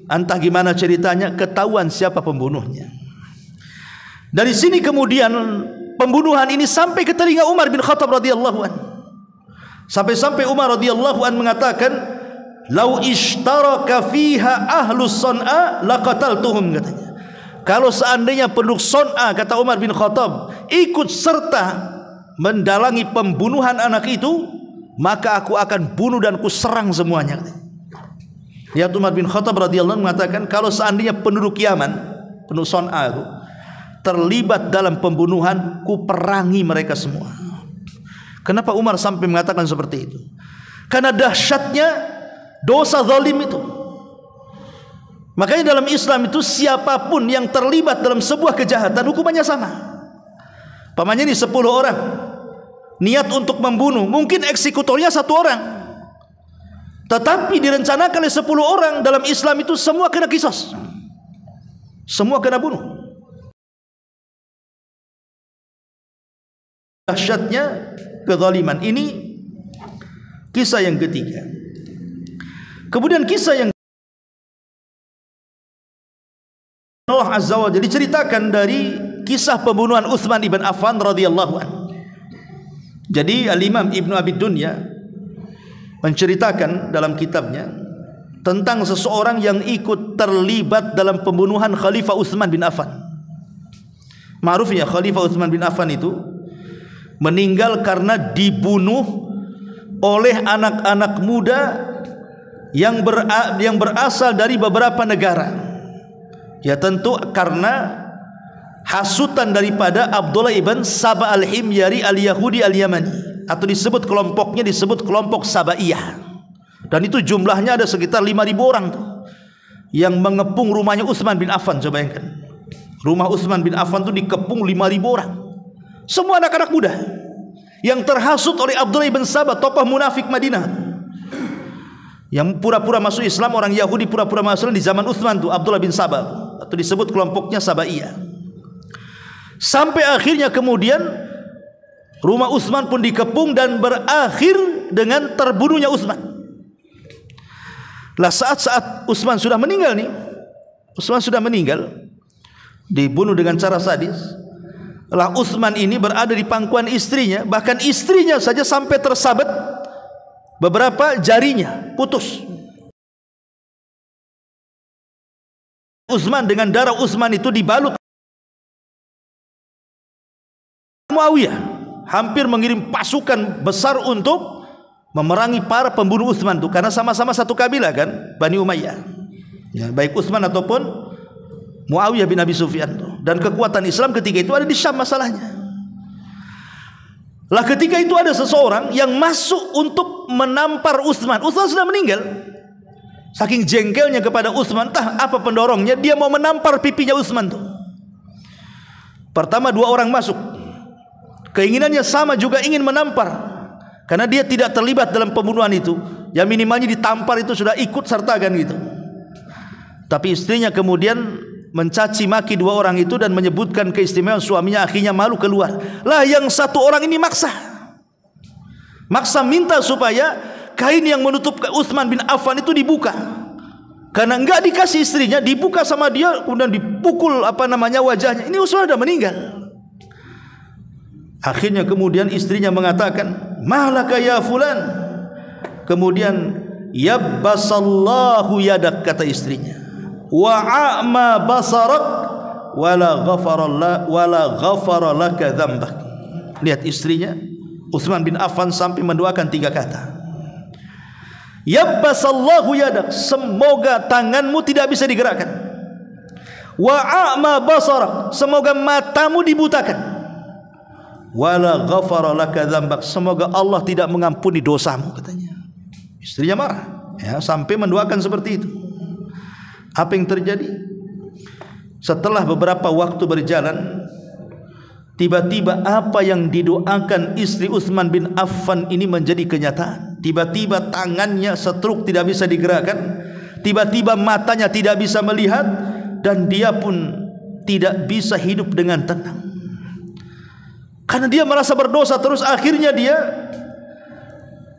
Speaker 1: entah gimana ceritanya, ketahuan siapa pembunuhnya. Dari sini kemudian pembunuhan ini sampai ke telinga Umar bin Khattab radhiyallahu an. Sampai-sampai Umar radhiyallahu an mengatakan, "Lau ishtaraka fiha ahlus Son'a laqataltuhum," katanya. Kalau seandainya penduduk Son'a, kata Umar bin Khattab, ikut serta mendalangi pembunuhan anak itu, maka aku akan bunuh dan ku serang semuanya. Ya, Umar bin Khattab radhiyallahu anhu mengatakan, kalau seandainya penduduk Yaman, penduduk Son'a itu terlibat dalam pembunuhan, ku perangi mereka semua. Kenapa Umar sampai mengatakan seperti itu? Karena dahsyatnya dosa zalim itu. Makanya dalam Islam itu siapapun yang terlibat dalam sebuah kejahatan hukumannya sama. Pamannya ini 10 orang niat untuk membunuh, mungkin eksekutornya 1 orang, tetapi direncanakan oleh 10 orang. Dalam Islam itu semua kena qisas, semua kena bunuh. Dahsyatnya kezaliman. Ini kisah yang ketiga. Kemudian kisah yang Allah Azza wa Jalla diceritakan dari kisah pembunuhan Utsman ibn Affan radhiyallahu anhu. Jadi Al-Imam Ibnu Abi Dunya menceritakan dalam kitabnya tentang seseorang yang ikut terlibat dalam pembunuhan Khalifah Utsman bin Affan. Ma'rufnya Khalifah Utsman bin Affan itu meninggal karena dibunuh oleh anak-anak muda yang berasal dari beberapa negara. Ya, tentu karena hasutan daripada Abdullah ibn Saba al-Himyari al-Yahudi al-Yamani, atau disebut kelompoknya disebut kelompok Sabaiyah. Dan itu jumlahnya ada sekitar 5.000 orang tuh, yang mengepung rumahnya Utsman bin Affan. Coba bayangkan, rumah Utsman bin Affan itu dikepung 5.000 orang, semua anak-anak muda yang terhasut oleh Abdullah ibn Saba, tokoh munafik Madinah, yang pura-pura masuk Islam. Orang Yahudi pura-pura masuk Islam di zaman Utsman tuh, Abdullah bin Saba, atau disebut kelompoknya Sabaiyah. Sampai akhirnya kemudian rumah Utsman pun dikepung dan berakhir dengan terbunuhnya Utsman. Lah, saat Utsman sudah meninggal nih, Utsman sudah meninggal, dibunuh dengan cara sadis. Lah, Utsman ini berada di pangkuan istrinya, bahkan istrinya saja sampai tersabat beberapa jarinya, putus. Utsman, dengan darah Utsman itu dibalut. Muawiyah hampir mengirim pasukan besar untuk memerangi para pembunuh Utsman itu, karena sama-sama satu kabilah kan, Bani Umayyah. Ya, baik Utsman ataupun Muawiyah bin Abi Sufyan. Dan kekuatan Islam ketika itu ada di Syam masalahnya. Lah, ketika itu ada seseorang yang masuk untuk menampar Utsman. Utsman sudah meninggal. Saking jengkelnya kepada Utsman, entah apa pendorongnya, dia mau menampar pipinya Utsman tuh. Pertama 2 orang masuk, keinginannya sama juga, ingin menampar, karena dia tidak terlibat dalam pembunuhan itu. Ya, minimalnya ditampar itu sudah ikut sertakan gitu. Tapi istrinya kemudian mencaci maki 2 orang itu dan menyebutkan keistimewaan suaminya. Akhirnya malu keluar. Lah, yang 1 orang ini maksa minta supaya kain yang menutup Utsman bin Affan itu dibuka. Karena enggak dikasih istrinya, dibuka sama dia, kemudian dipukul wajahnya. Ini Utsman sudah meninggal. Akhirnya kemudian istrinya mengatakan, "Malaka ya fulan?" Kemudian, "Yabbasallahu yadak," kata istrinya, "wa a'ma basarak wala ghafara laka dzambak." Lihat istrinya Utsman bin Affan sampai mendoakan 3 kata. Yabbasallahu yadak, semoga tanganmu tidak bisa digerakkan. Wa a'ma basarak, semoga matamu dibutakan. Wala ghafara laka dzambak, semoga Allah tidak mengampuni dosamu, katanya. Istrinya marah, ya, sampai mendoakan seperti itu. Apa yang terjadi? Setelah beberapa waktu berjalan, tiba-tiba apa yang didoakan istri Utsman bin Affan ini menjadi kenyataan. Tiba-tiba tangannya stroke, tidak bisa digerakkan. Tiba-tiba matanya tidak bisa melihat, dan dia pun tidak bisa hidup dengan tenang, karena dia merasa berdosa terus. Akhirnya dia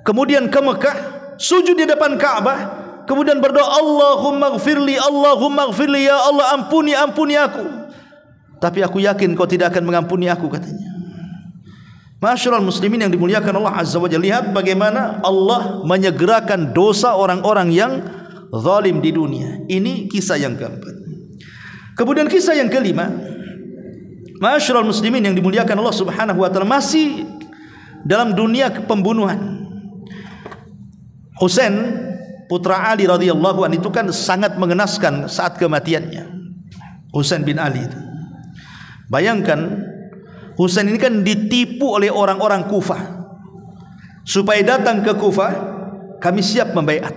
Speaker 1: kemudian ke Mekah, sujud di depan Ka'bah, kemudian berdoa, Allahumma gfirli, Allahumma gfirli, ya Allah ampuni aku. Tapi aku yakin kau tidak akan mengampuni aku, katanya. Masyarul muslimin yang dimuliakan Allah Azza wa Jalla, lihat bagaimana Allah menyegerakan dosa orang-orang yang zalim di dunia. Ini kisah yang keempat. Kemudian kisah yang kelima, masyarul muslimin yang dimuliakan Allah Subhanahu wa taala, masih dalam dunia pembunuhan. Husain putra Ali radhiyallahu anhu itu kan sangat mengenaskan saat kematiannya, Husain bin Ali itu. Bayangkan Husain ini kan ditipu oleh orang-orang Kufah supaya datang ke Kufah, kami siap membaiat.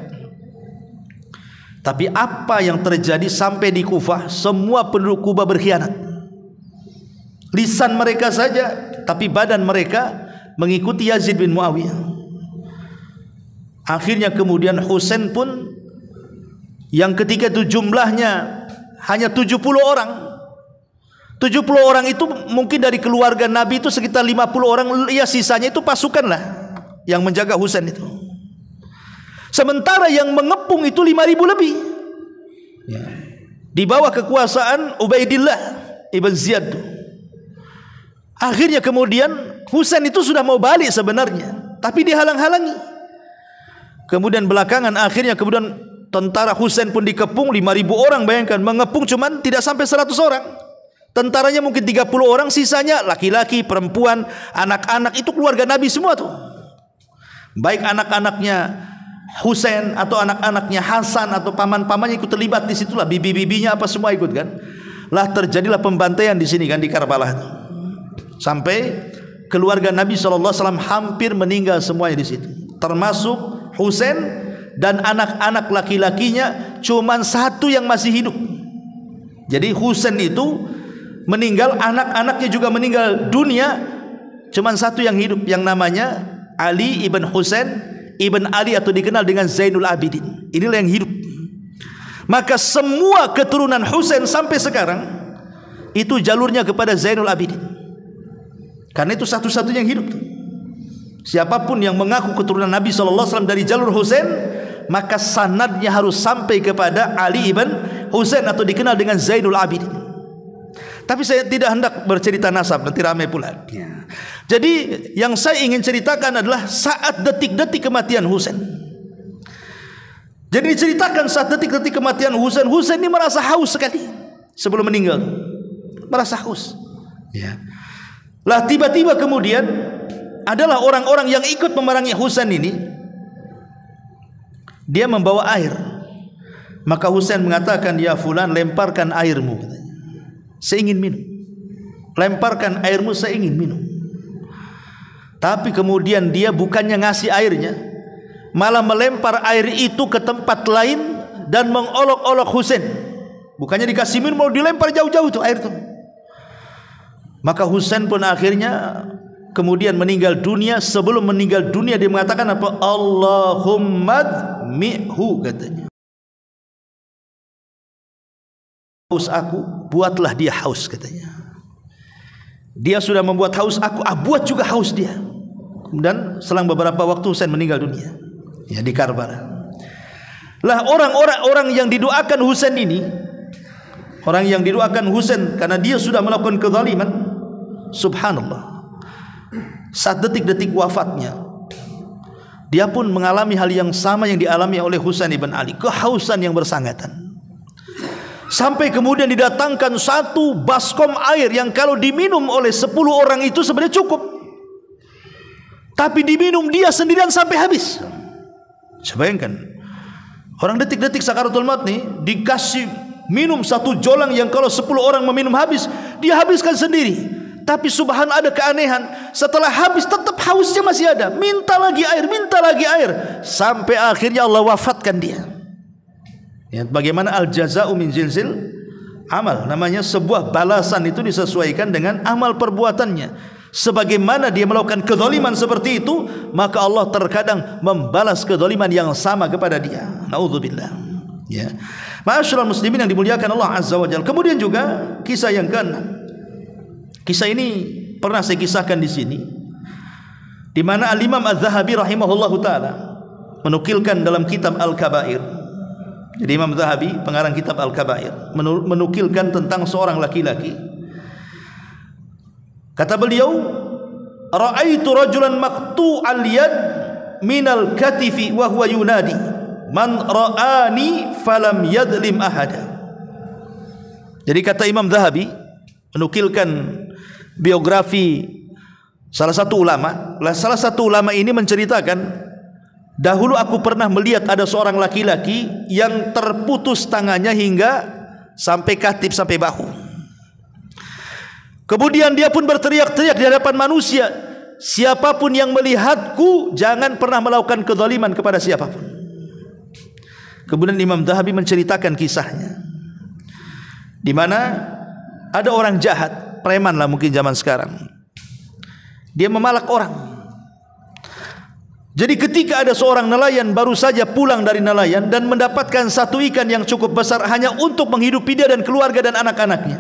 Speaker 1: Tapi apa yang terjadi sampai di Kufah, semua penduduk Kufah berkhianat. Lisan mereka saja, tapi badan mereka mengikuti Yazid bin Muawiyah. Akhirnya kemudian Husain pun yang ketika itu jumlahnya hanya 70 orang. 70 orang itu mungkin dari keluarga Nabi itu sekitar 50 orang, ya sisanya itu pasukan lah yang menjaga Husain itu. Sementara yang mengepung itu 5.000 lebih. Ya. Di bawah kekuasaan Ubaidillah ibn Ziyad. Akhirnya kemudian Husain itu sudah mau balik sebenarnya, tapi dihalang-halangi. Kemudian belakangan akhirnya kemudian tentara Husain pun dikepung 5.000 orang, bayangkan mengepung cuman tidak sampai 100 orang. Tentaranya mungkin 30 orang, sisanya laki-laki, perempuan, anak-anak, itu keluarga Nabi semua tuh. Baik anak-anaknya Husain atau anak-anaknya Hasan atau paman-pamannya ikut terlibat di situlah, bibi-bibinya apa semua ikut kan. Lah terjadilah pembantaian di sini kan, di Karbala itu. Sampai keluarga Nabi SAW hampir meninggal semuanya di situ. Termasuk Husain dan anak-anak laki-lakinya, cuman satu yang masih hidup. Jadi Husain itu meninggal, anak-anaknya juga meninggal dunia, cuman satu yang hidup, yang namanya Ali ibn Husain ibn Ali atau dikenal dengan Zainul Abidin. Inilah yang hidup. Maka semua keturunan Husain sampai sekarang itu jalurnya kepada Zainul Abidin, karena itu satu-satunya yang hidup. Siapapun yang mengaku keturunan Nabi SAW dari jalur Husain, maka sanadnya harus sampai kepada Ali ibn Husain atau dikenal dengan Zainul Abidin. Tapi saya tidak hendak bercerita nasab, nanti ramai pula. Ya. Jadi yang saya ingin ceritakan adalah saat detik-detik kematian Husain. Jadi diceritakan saat detik-detik kematian Husain, Husain ini merasa haus sekali sebelum meninggal, merasa haus. Ya. Lah tiba-tiba kemudian adalah orang-orang yang ikut memerangi Husain ini, dia membawa air. Maka Husain mengatakan, ya fulan, lemparkan airmu, katanya. Saya ingin minum. Lemparkan airmu, saya ingin minum. Tapi kemudian dia bukannya ngasih airnya, malah melempar air itu ke tempat lain dan mengolok-olok Husain. Bukannya dikasih minum, mau dilempar jauh-jauh tuh air itu. Maka Husain pun akhirnya kemudian meninggal dunia. Sebelum meninggal dunia dia mengatakan apa? Allahumma mi'hu, katanya. Haus aku, buatlah dia haus, katanya. Dia sudah membuat haus aku, buat juga haus dia. Dan selang beberapa waktu Husain meninggal dunia, ya, di Karbala. Lah orang-orang yang didoakan Husain ini, orang yang didoakan Husain karena dia sudah melakukan kezaliman, subhanallah, saat detik-detik wafatnya dia pun mengalami hal yang sama yang dialami oleh Husain ibn Ali, kehausan yang bersangatan. Sampai kemudian didatangkan satu baskom air yang kalau diminum oleh 10 orang itu sebenarnya cukup, tapi diminum dia sendirian sampai habis. Bayangkan, orang detik-detik sakaratul maut nih dikasih minum satu jolang yang kalau 10 orang meminum habis, dia habiskan sendiri. Tapi subhanallah, ada keanehan, setelah habis tetap hausnya masih ada, minta lagi air, minta lagi air, sampai akhirnya Allah wafatkan dia. Ya, bagaimana al-jaza'u min jinsil amal, namanya sebuah balasan itu disesuaikan dengan amal perbuatannya. Sebagaimana dia melakukan kezaliman seperti itu, maka Allah terkadang membalas kezaliman yang sama kepada dia. Naudzubillah. Ya. Ma'asyiral muslimin yang dimuliakan Allah Azza wa Jalla. Kemudian juga kisah yang ke-6. Kisah ini pernah saya kisahkan di sini, di mana Al-Imam Az-Zahabi rahimahullahu taala menukilkan dalam kitab Al-Kabair. Jadi Imam Zahabi, pengarang kitab Al-Kabair, menukilkan tentang seorang laki-laki. Kata beliau, ra'aitu rajulan maqtu'al yad minal katifi wa huwa yunadi man ra'ani falam yadlim ahada. Jadi kata Imam Zahabi menukilkan biografi salah satu ulama. Salah satu ulama ini menceritakan dahulu aku pernah melihat ada seorang laki-laki yang terputus tangannya hingga sampai katip, sampai bahu. Kemudian dia pun berteriak-teriak di hadapan manusia, siapapun yang melihatku jangan pernah melakukan kezaliman kepada siapapun. Kemudian Imam Dhahabi menceritakan kisahnya, di mana ada orang jahat, preman lah mungkin zaman sekarang. Dia memalak orang. Jadi ketika ada seorang nelayan baru saja pulang dari nelayan dan mendapatkan satu ikan yang cukup besar hanya untuk menghidupi dia dan keluarga dan anak-anaknya,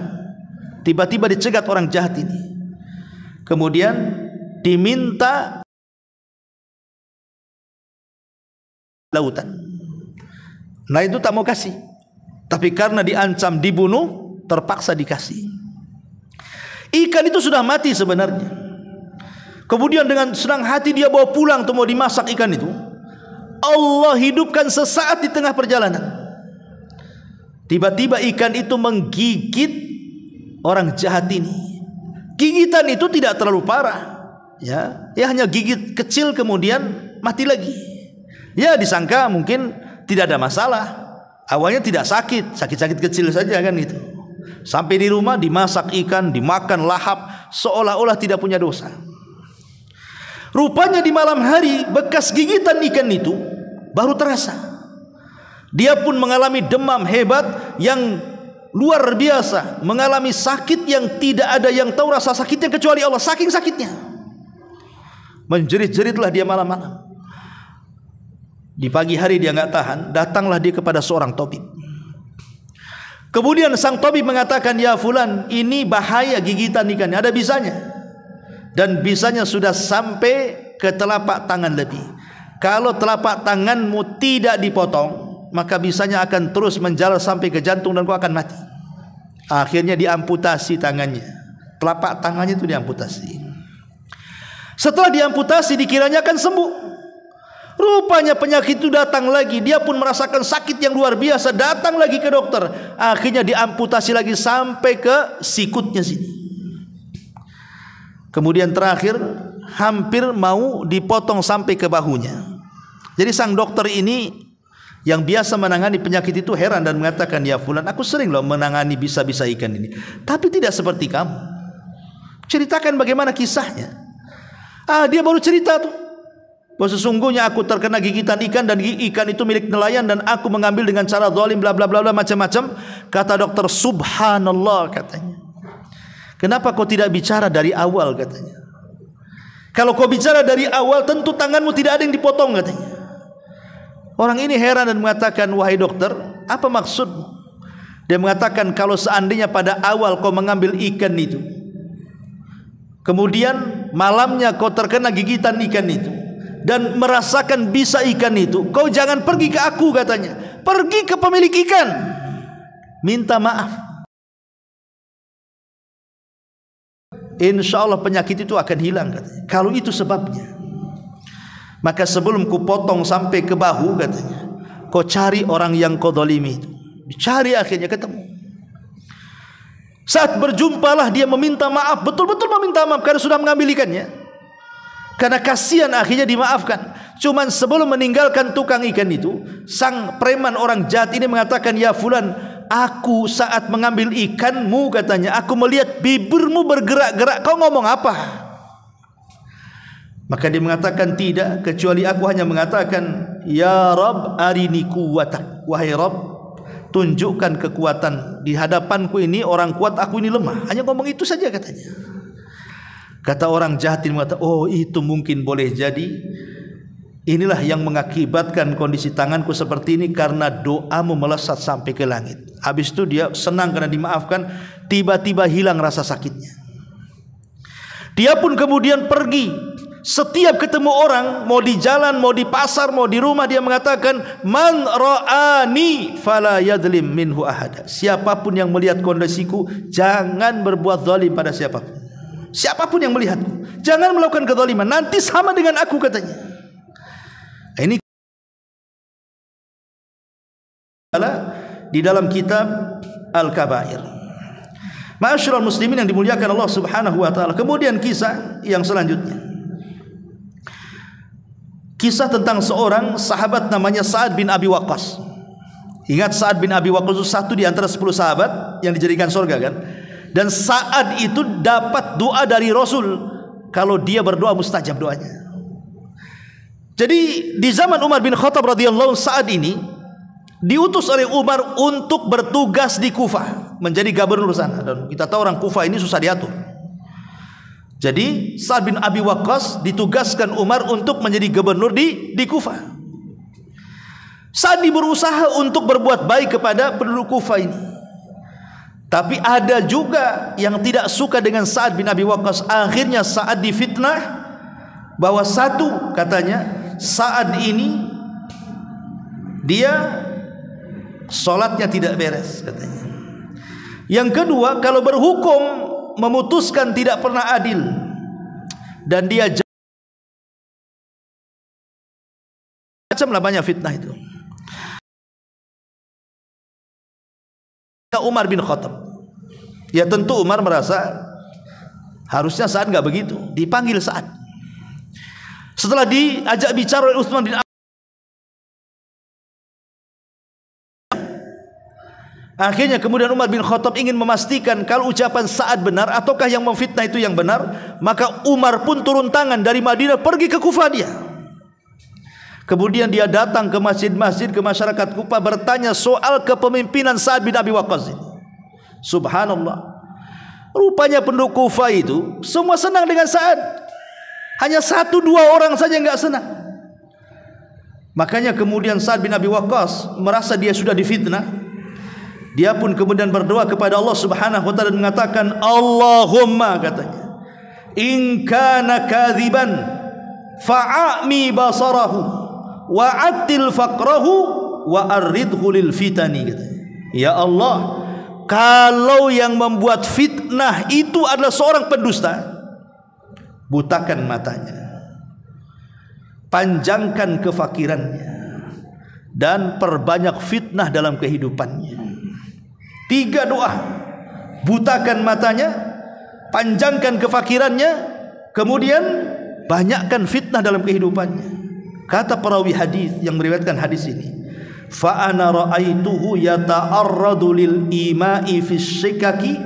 Speaker 1: tiba-tiba dicegat orang jahat ini. Kemudian diminta lautan. Nah itu tak mau kasih, tapi karena diancam dibunuh, terpaksa dikasih. Ikan itu sudah mati sebenarnya. Kemudian dengan senang hati dia bawa pulang untuk mau dimasak ikan itu. Allah hidupkan sesaat di tengah perjalanan. Tiba-tiba ikan itu menggigit orang jahat ini. Gigitan itu tidak terlalu parah, ya hanya gigit kecil kemudian mati lagi. Ya disangka mungkin tidak ada masalah. Awalnya tidak sakit, sakit-sakit kecil saja kan gitu. Sampai di rumah dimasak ikan, dimakan lahap seolah-olah tidak punya dosa. Rupanya di malam hari bekas gigitan ikan itu baru terasa. Dia pun mengalami demam hebat yang luar biasa, mengalami sakit yang tidak ada yang tahu rasa sakitnya kecuali Allah, saking sakitnya. Menjerit-jeritlah dia malam-malam. Di pagi hari dia enggak tahan, datanglah dia kepada seorang tabib. Kemudian sang tabib mengatakan, "Ya fulan, ini bahaya gigitan ikan, ada bisanya." Dan bisanya sudah sampai ke telapak tangan lebih. Kalau telapak tanganmu tidak dipotong, maka bisanya akan terus menjalar sampai ke jantung dan kau akan mati. Akhirnya diamputasi tangannya. Telapak tangannya itu diamputasi. Setelah diamputasi dikiranya akan sembuh. Rupanya penyakit itu datang lagi. Dia pun merasakan sakit yang luar biasa. Datang lagi ke dokter. Akhirnya diamputasi lagi sampai ke sikutnya sini. Kemudian terakhir hampir mau dipotong sampai ke bahunya. Jadi sang dokter ini yang biasa menangani penyakit itu heran dan mengatakan, "Ya fulan, aku sering loh menangani bisa-bisa ikan ini, tapi tidak seperti kamu. Ceritakan bagaimana kisahnya." Dia baru cerita tuh, bahwa sesungguhnya aku terkena gigitan ikan dan ikan itu milik nelayan dan aku mengambil dengan cara zalim bla bla bla bla macam-macam. Kata dokter, "Subhanallah," katanya. "Kenapa kau tidak bicara dari awal?" katanya. "Kalau kau bicara dari awal tentu tanganmu tidak ada yang dipotong," katanya. Orang ini heran dan mengatakan, "Wahai dokter, apa maksudmu?" Dia mengatakan, "Kalau seandainya pada awal kau mengambil ikan itu, kemudian malamnya kau terkena gigitan ikan itu dan merasakan bisa ikan itu, kau jangan pergi ke aku," katanya. "Pergi ke pemilik ikan, minta maaf. Insya Allah penyakit itu akan hilang," katanya. "Kalau itu sebabnya, maka sebelum ku potong sampai ke bahu," katanya, "kau cari orang yang kau zalimi itu." Dicari, akhirnya ketemu. Saat berjumpalah dia meminta maaf, betul-betul meminta maaf karena sudah mengambil ikannya. Karena kasihan akhirnya dimaafkan. Cuman sebelum meninggalkan tukang ikan itu, sang preman orang jahat ini mengatakan, "Ya fulan, aku saat mengambil ikanmu," katanya, "aku melihat bibirmu bergerak-gerak, kau ngomong apa?" Maka dia mengatakan, "Tidak, kecuali aku hanya mengatakan, ya Rabb arini quwwatak." Wahai Rabb, tunjukkan kekuatan. Di hadapanku ini orang kuat, aku ini lemah. Hanya ngomong itu saja, katanya. Kata orang jahat ini mengatakan, "Oh, itu mungkin boleh jadi. Inilah yang mengakibatkan kondisi tanganku seperti ini karena doamu melesat sampai ke langit." Habis itu dia senang karena dimaafkan, tiba-tiba hilang rasa sakitnya. Dia pun kemudian pergi. Setiap ketemu orang, mau di jalan, mau di pasar, mau di rumah, dia mengatakan, "Man ra'ani fala yadlim minhu ahada." Siapapun yang melihat kondisiku, jangan berbuat zalim pada siapapun. Siapapun yang melihatku, jangan melakukan kezaliman, nanti sama dengan aku, katanya. Ini di dalam kitab Al-Kabair. Ma'asyiral muslimin yang dimuliakan Allah Subhanahu wa taala. Kemudian kisah yang selanjutnya. kisah tentang seorang sahabat namanya Sa'ad bin Abi Waqqas. Ingat, Sa'ad bin Abi Waqqas itu satu di antara 10 sahabat yang dijadikan surga kan. Dan Sa'ad itu dapat doa dari Rasul, kalau dia berdoa mustajab doanya. Jadi di zaman Umar bin Khattab radhiyallahu, Sa'ad ini diutus oleh Umar untuk bertugas di Kufah, menjadi gubernur sana. Dan kita tahu orang Kufah ini susah diatur. Jadi Sa'ad bin Abi Waqqas ditugaskan Umar untuk menjadi gubernur di Kufah. Sa'ad berusaha untuk berbuat baik kepada penduduk Kufah ini. Tapi ada juga yang tidak suka dengan Sa'ad bin Abi Waqqas. Akhirnya Sa'ad difitnah bahwa satu, katanya Sa'ad ini dia sholatnya tidak beres, katanya. Yang kedua, kalau berhukum memutuskan tidak pernah adil, dan dia macam lah banyak fitnah itu. Umar bin Khattab, ya tentu Umar merasa harusnya Sa'ad nggak begitu. Dipanggil Sa'ad, setelah diajak bicara oleh Utsman bin Affan. Akhirnya kemudian Umar bin Khattab ingin memastikan kalau ucapan Sa'ad benar ataukah yang memfitnah itu yang benar. Maka Umar pun turun tangan dari Madinah pergi ke Kufah dia. Kemudian dia datang ke masjid-masjid, ke masyarakat Kufah, bertanya soal kepemimpinan Sa'ad bin Abi Waqqas ini. Subhanallah, rupanya penduduk Kufah itu semua senang dengan Sa'ad. Hanya 1-2 orang saja enggak senang. Makanya kemudian Sa'ad bin Abi Waqqas merasa dia sudah difitnah. Dia pun kemudian berdoa kepada Allah Subhanahu wa taala dan mengatakan, Allahumma, katanya, in kana kadziban fa'ami basarahu wa atil faqrahu wa arridhu lil fitani, katanya. Ya Allah, kalau yang membuat fitnah itu adalah seorang pendusta, butakan matanya, panjangkan kefakirannya, dan perbanyak fitnah dalam kehidupannya. 3 doa: butakan matanya, panjangkan kefakirannya, kemudian banyakkan fitnah dalam kehidupannya. Kata perawi hadis yang meriwayatkan hadis ini, fa ana ra'aituhu yata'arradu lil ima'i fi syikaki.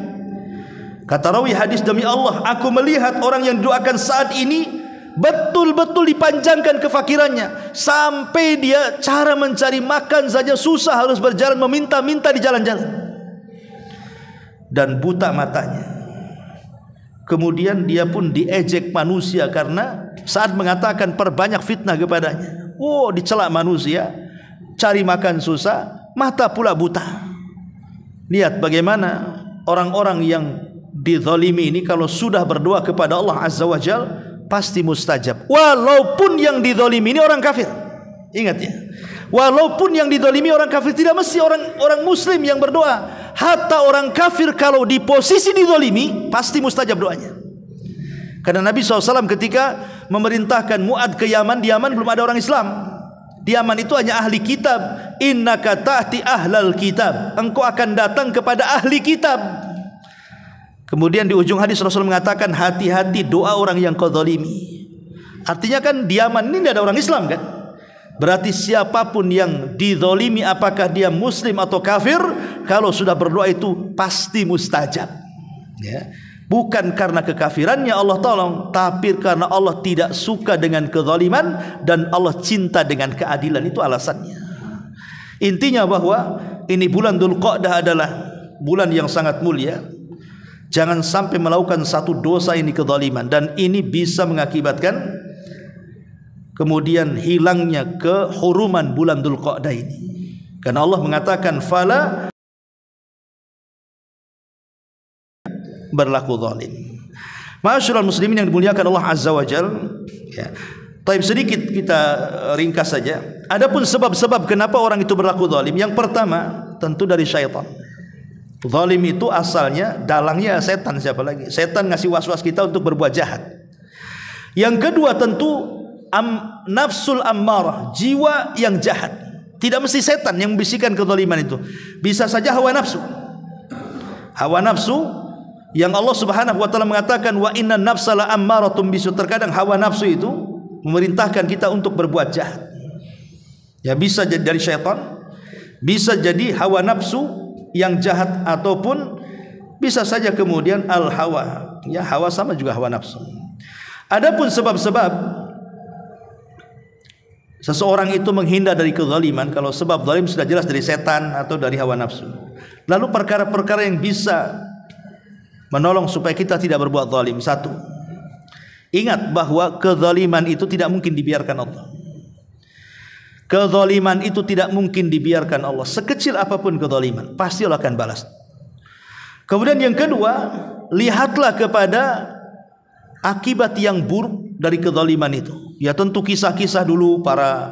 Speaker 1: Kata rawi hadis, demi Allah, aku melihat orang yang doakan saat ini betul-betul dipanjangkan kefakirannya, sampai dia cara mencari makan saja susah, harus berjalan meminta-minta di jalan-jalan, dan buta matanya. Kemudian dia pun diejek manusia karena saat mengatakan perbanyak fitnah kepadanya. Oh, dicela manusia, cari makan susah, mata pula buta. Lihat bagaimana orang-orang yang dizalimi ini kalau sudah berdoa kepada Allah Azza wa Jal pasti mustajab. Walaupun yang dizalimi ini orang kafir. Ingat ya, walaupun yang dizalimi orang kafir, tidak mesti orang muslim yang berdoa. Hatta orang kafir kalau di posisi dizalimi pasti mustajab doanya. Karena Nabi SAW ketika memerintahkan Mu'ad ke Yaman, di Yaman belum ada orang Islam. Di Yaman itu hanya ahli kitab. Innaka ta'ti ahlal kitab, engkau akan datang kepada ahli kitab. Kemudian di ujung hadis Rasul mengatakan, hati-hati doa orang yang kau zalimi. Artinya kan di Yaman ini tidak ada orang Islam kan. Berarti siapapun yang dizalimi, apakah dia muslim atau kafir, kalau sudah berdoa itu pasti mustajab ya. Bukan karena kekafirannya Allah tolong, tapi karena Allah tidak suka dengan kezaliman dan Allah cinta dengan keadilan. Itu alasannya. Intinya bahwa ini bulan Dzulqa'dah adalah bulan yang sangat mulia. Jangan sampai melakukan satu dosa ini kezaliman, dan ini bisa mengakibatkan kemudian hilangnya kehuruman bulan Dzulqa'dah ini. Karena Allah mengatakan fala berlaku zalim. Ma'asyiral muslimin yang dimuliakan Allah Azza wa Jal ya. Taib, sedikit kita ringkas saja. Adapun sebab-sebab kenapa orang itu berlaku zalim, yang pertama tentu dari syaitan. Zalim itu asalnya dalangnya setan, siapa lagi? Setan ngasih was-was kita untuk berbuat jahat. Yang kedua tentu nafsul ammarah, jiwa yang jahat. Tidak mesti setan yang membisikkan kezaliman itu, bisa saja hawa nafsu. Hawa nafsu yang Allah Subhanahu wa taala mengatakan wa inna nafsala ammaratun bisu. Terkadang hawa nafsu itu memerintahkan kita untuk berbuat jahat. Ya, bisa jadi dari syaitan, bisa jadi hawa nafsu yang jahat, ataupun bisa saja kemudian al-hawa. Ya, hawa sama juga hawa nafsu. Adapun sebab-sebab seseorang itu menghindar dari kezaliman, kalau sebab zalim sudah jelas dari setan atau dari hawa nafsu. Lalu perkara-perkara yang bisa menolong supaya kita tidak berbuat zalim. Satu, ingat bahwa kezaliman itu tidak mungkin dibiarkan Allah. Kezaliman itu tidak mungkin dibiarkan Allah. Sekecil apapun kezaliman, pasti Allah akan balas. Kemudian yang kedua, lihatlah kepada akibat yang buruk dari kezaliman itu. Ya, tentu kisah-kisah dulu para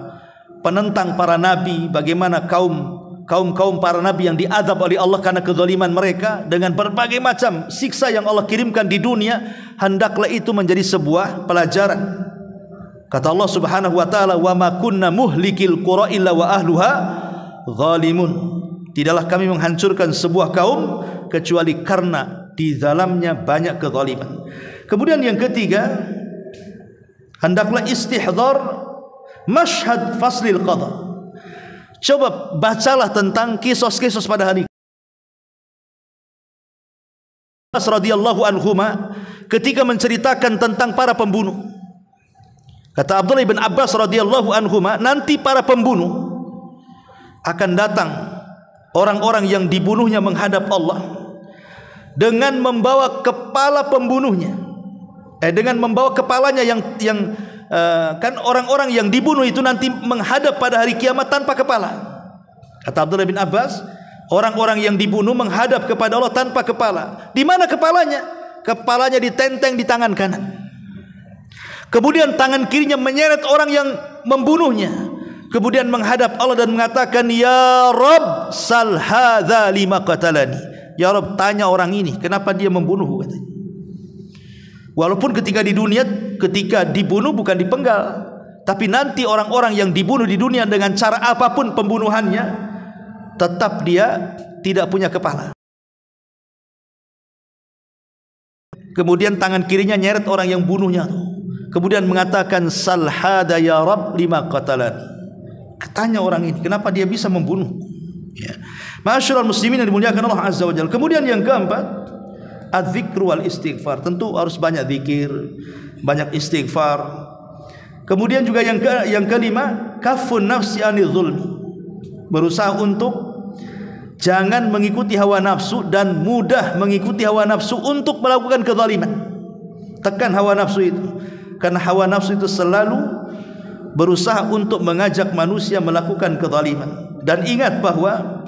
Speaker 1: penentang para nabi, bagaimana kaum para nabi yang diazab oleh Allah karena kezaliman mereka dengan berbagai macam siksa yang Allah kirimkan di dunia, hendaklah itu menjadi sebuah pelajaran. Kata Allah Subhanahu wa taala, "Wa ma kunna muhlikil qura illa wa ahluha zalimun." Tidaklah kami menghancurkan sebuah kaum kecuali karena di dalamnya banyak kezaliman. Kemudian yang ketiga, hendaklah istihdar masyhad faslil qada. Coba bacalah tentang kisos-kisos pada hari radhiyallahu anhuma ketika menceritakan tentang para pembunuh. Kata Abdullah bin Abbas radhiyallahu anhuma, nanti para pembunuh akan datang, orang-orang yang dibunuhnya menghadap Allah dengan membawa kepala pembunuhnya, dengan membawa kepalanya yang kan orang-orang yang dibunuh itu nanti menghadap pada hari kiamat tanpa kepala. Kata Abdullah bin Abbas, orang-orang yang dibunuh menghadap kepada Allah tanpa kepala. Di mana kepalanya? Kepalanya ditenteng di tangan kanan. Kemudian tangan kirinya menyeret orang yang membunuhnya. Kemudian menghadap Allah dan mengatakan, "Ya Rabb, sal hadza lima qatalani." Ya Rabb, tanya orang ini kenapa dia membunuhku, katanya. Walaupun ketika di dunia, ketika dibunuh bukan dipenggal, tapi nanti orang-orang yang dibunuh di dunia dengan cara apapun pembunuhannya, tetap dia tidak punya kepala. Kemudian tangan kirinya nyeret orang yang bunuhnya, kemudian mengatakan, "Sal hada ya Rabb lima qatalani." Tanya orang ini kenapa dia bisa membunuh. Ya. Ma'asyiral muslimin yang dimuliakan Allah Azza wa Jalla. Kemudian yang keempat, adzikr wal istighfar. Tentu harus banyak zikir, banyak istighfar. Kemudian juga yang kelima, kafun nafsi anil zulmi. Berusaha untuk jangan mengikuti hawa nafsu dan mudah mengikuti hawa nafsu untuk melakukan kezaliman. Tekan hawa nafsu itu, karena hawa nafsu itu selalu berusaha untuk mengajak manusia melakukan kezaliman. Dan ingat bahwa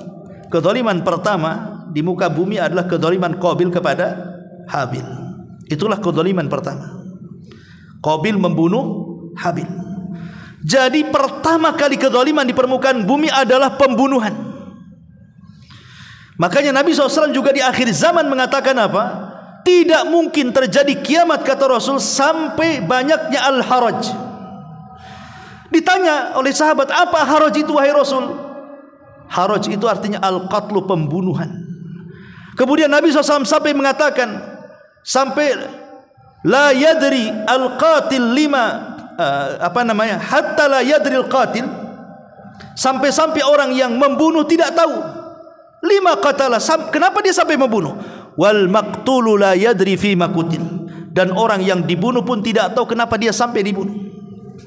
Speaker 1: kezaliman pertama di muka bumi adalah kezaliman Qabil kepada Habil. Itulah kezaliman pertama. Qabil membunuh Habil. Jadi pertama kali kezaliman di permukaan bumi adalah pembunuhan. Makanya Nabi SAW juga di akhir zaman mengatakan apa? Tidak mungkin terjadi kiamat, kata Rasul, sampai banyaknya al-haraj. Ditanya oleh sahabat, apa haraj itu wahai Rasul? Haraj itu artinya al-qatlu, pembunuhan. Kemudian Nabi SAW sampai mengatakan, sampai la yadri al-qatil lima hatta la yadri al-qatil, sampai orang yang membunuh tidak tahu lima qatala, kenapa dia sampai membunuh. Wal maqtulu la yadri fi ma qutil, dan orang yang dibunuh pun tidak tahu kenapa dia sampai dibunuh.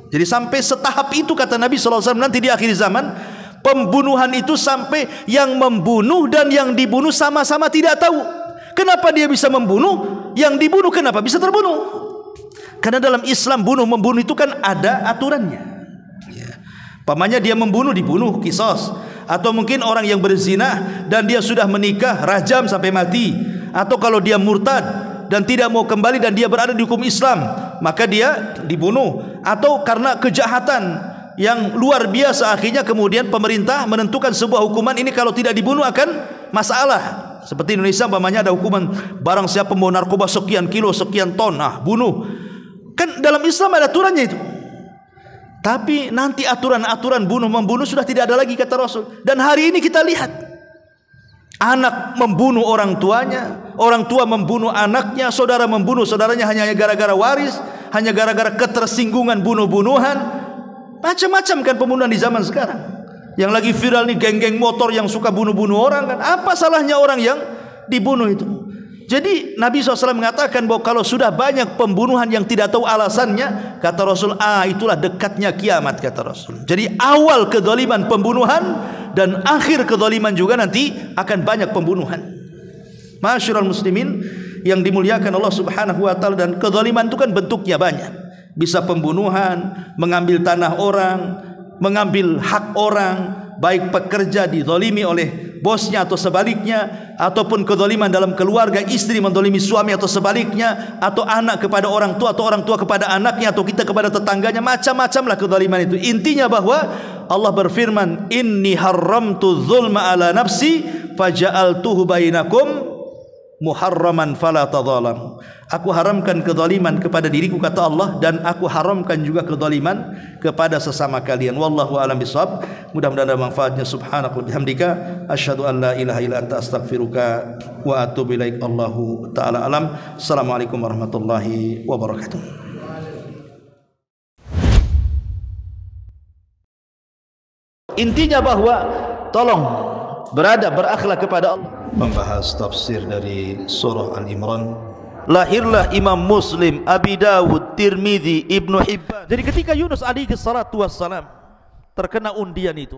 Speaker 1: Jadi sampai setahap itu kata Nabi SAW, nanti di akhir zaman pembunuhan itu sampai yang membunuh dan yang dibunuh sama-sama tidak tahu kenapa dia bisa membunuh, yang dibunuh kenapa bisa terbunuh. Karena dalam Islam bunuh-membunuh itu kan ada aturannya. Pamannya dia membunuh, dibunuh kisos. Atau mungkin orang yang berzina dan dia sudah menikah, rajam sampai mati. Atau kalau dia murtad dan tidak mau kembali dan dia berada di hukum Islam, maka dia dibunuh. Atau karena kejahatan yang luar biasa, akhirnya kemudian pemerintah menentukan sebuah hukuman, ini kalau tidak dibunuh akan masalah. Seperti Indonesia umpamanya ada hukuman, barang siapa membawa narkoba sekian kilo, sekian ton, bunuh. Kan dalam Islam ada aturannya itu. Tapi nanti aturan-aturan bunuh-membunuh sudah tidak ada lagi, kata Rasul. Dan hari ini kita lihat, anak membunuh orang tuanya, orang tua membunuh anaknya, saudara membunuh saudaranya hanya gara-gara waris. hanya gara-gara ketersinggungan, bunuh-bunuhan. Macam-macam kan pembunuhan di zaman sekarang. Yang lagi viral nih geng-geng motor yang suka bunuh-bunuh orang kan. Apa salahnya orang yang dibunuh itu? Jadi Nabi SAW mengatakan bahwa kalau sudah banyak pembunuhan yang tidak tahu alasannya, kata Rasul, itulah dekatnya kiamat, kata Rasul. Jadi awal kezaliman pembunuhan dan akhir kezaliman juga nanti akan banyak pembunuhan. Ma'asyiral muslimin yang dimuliakan Allah Subhanahu wa taala, dan kezaliman itu kan bentuknya banyak. Bisa pembunuhan, mengambil tanah orang, mengambil hak orang, baik pekerja dizalimi oleh bosnya atau sebaliknya, ataupun kezaliman dalam keluarga, istri menzalimi suami atau sebaliknya, atau anak kepada orang tua atau orang tua kepada anaknya, atau kita kepada tetangganya. Macam-macamlah kezaliman itu. Intinya bahwa Allah berfirman, inni haramtu dzulma ala nafsi faja'altuhu bainakum muharraman fala tadzalamu. Aku haramkan kezaliman kepada diriku, kata Allah, dan aku haramkan juga kezaliman kepada sesama kalian. Wallahu a'lam bishawab. Mudah-mudahan ada manfaatnya. Subhanaka wa bihamdika asyhadu an la ilaha illa anta astaghfiruka wa atubu ilaik. Allahu taala alam. Assalamualaikum warahmatullahi wabarakatuh. Intinya bahwa tolong berakhlak kepada Allah. Membahas tafsir dari surah Al-Imran. Lahirlah Imam Muslim, Abi Dawud, Tirmidzi, Ibnu Hibban. Jadi ketika Yunus alaihi salatu wassalam terkena undian itu,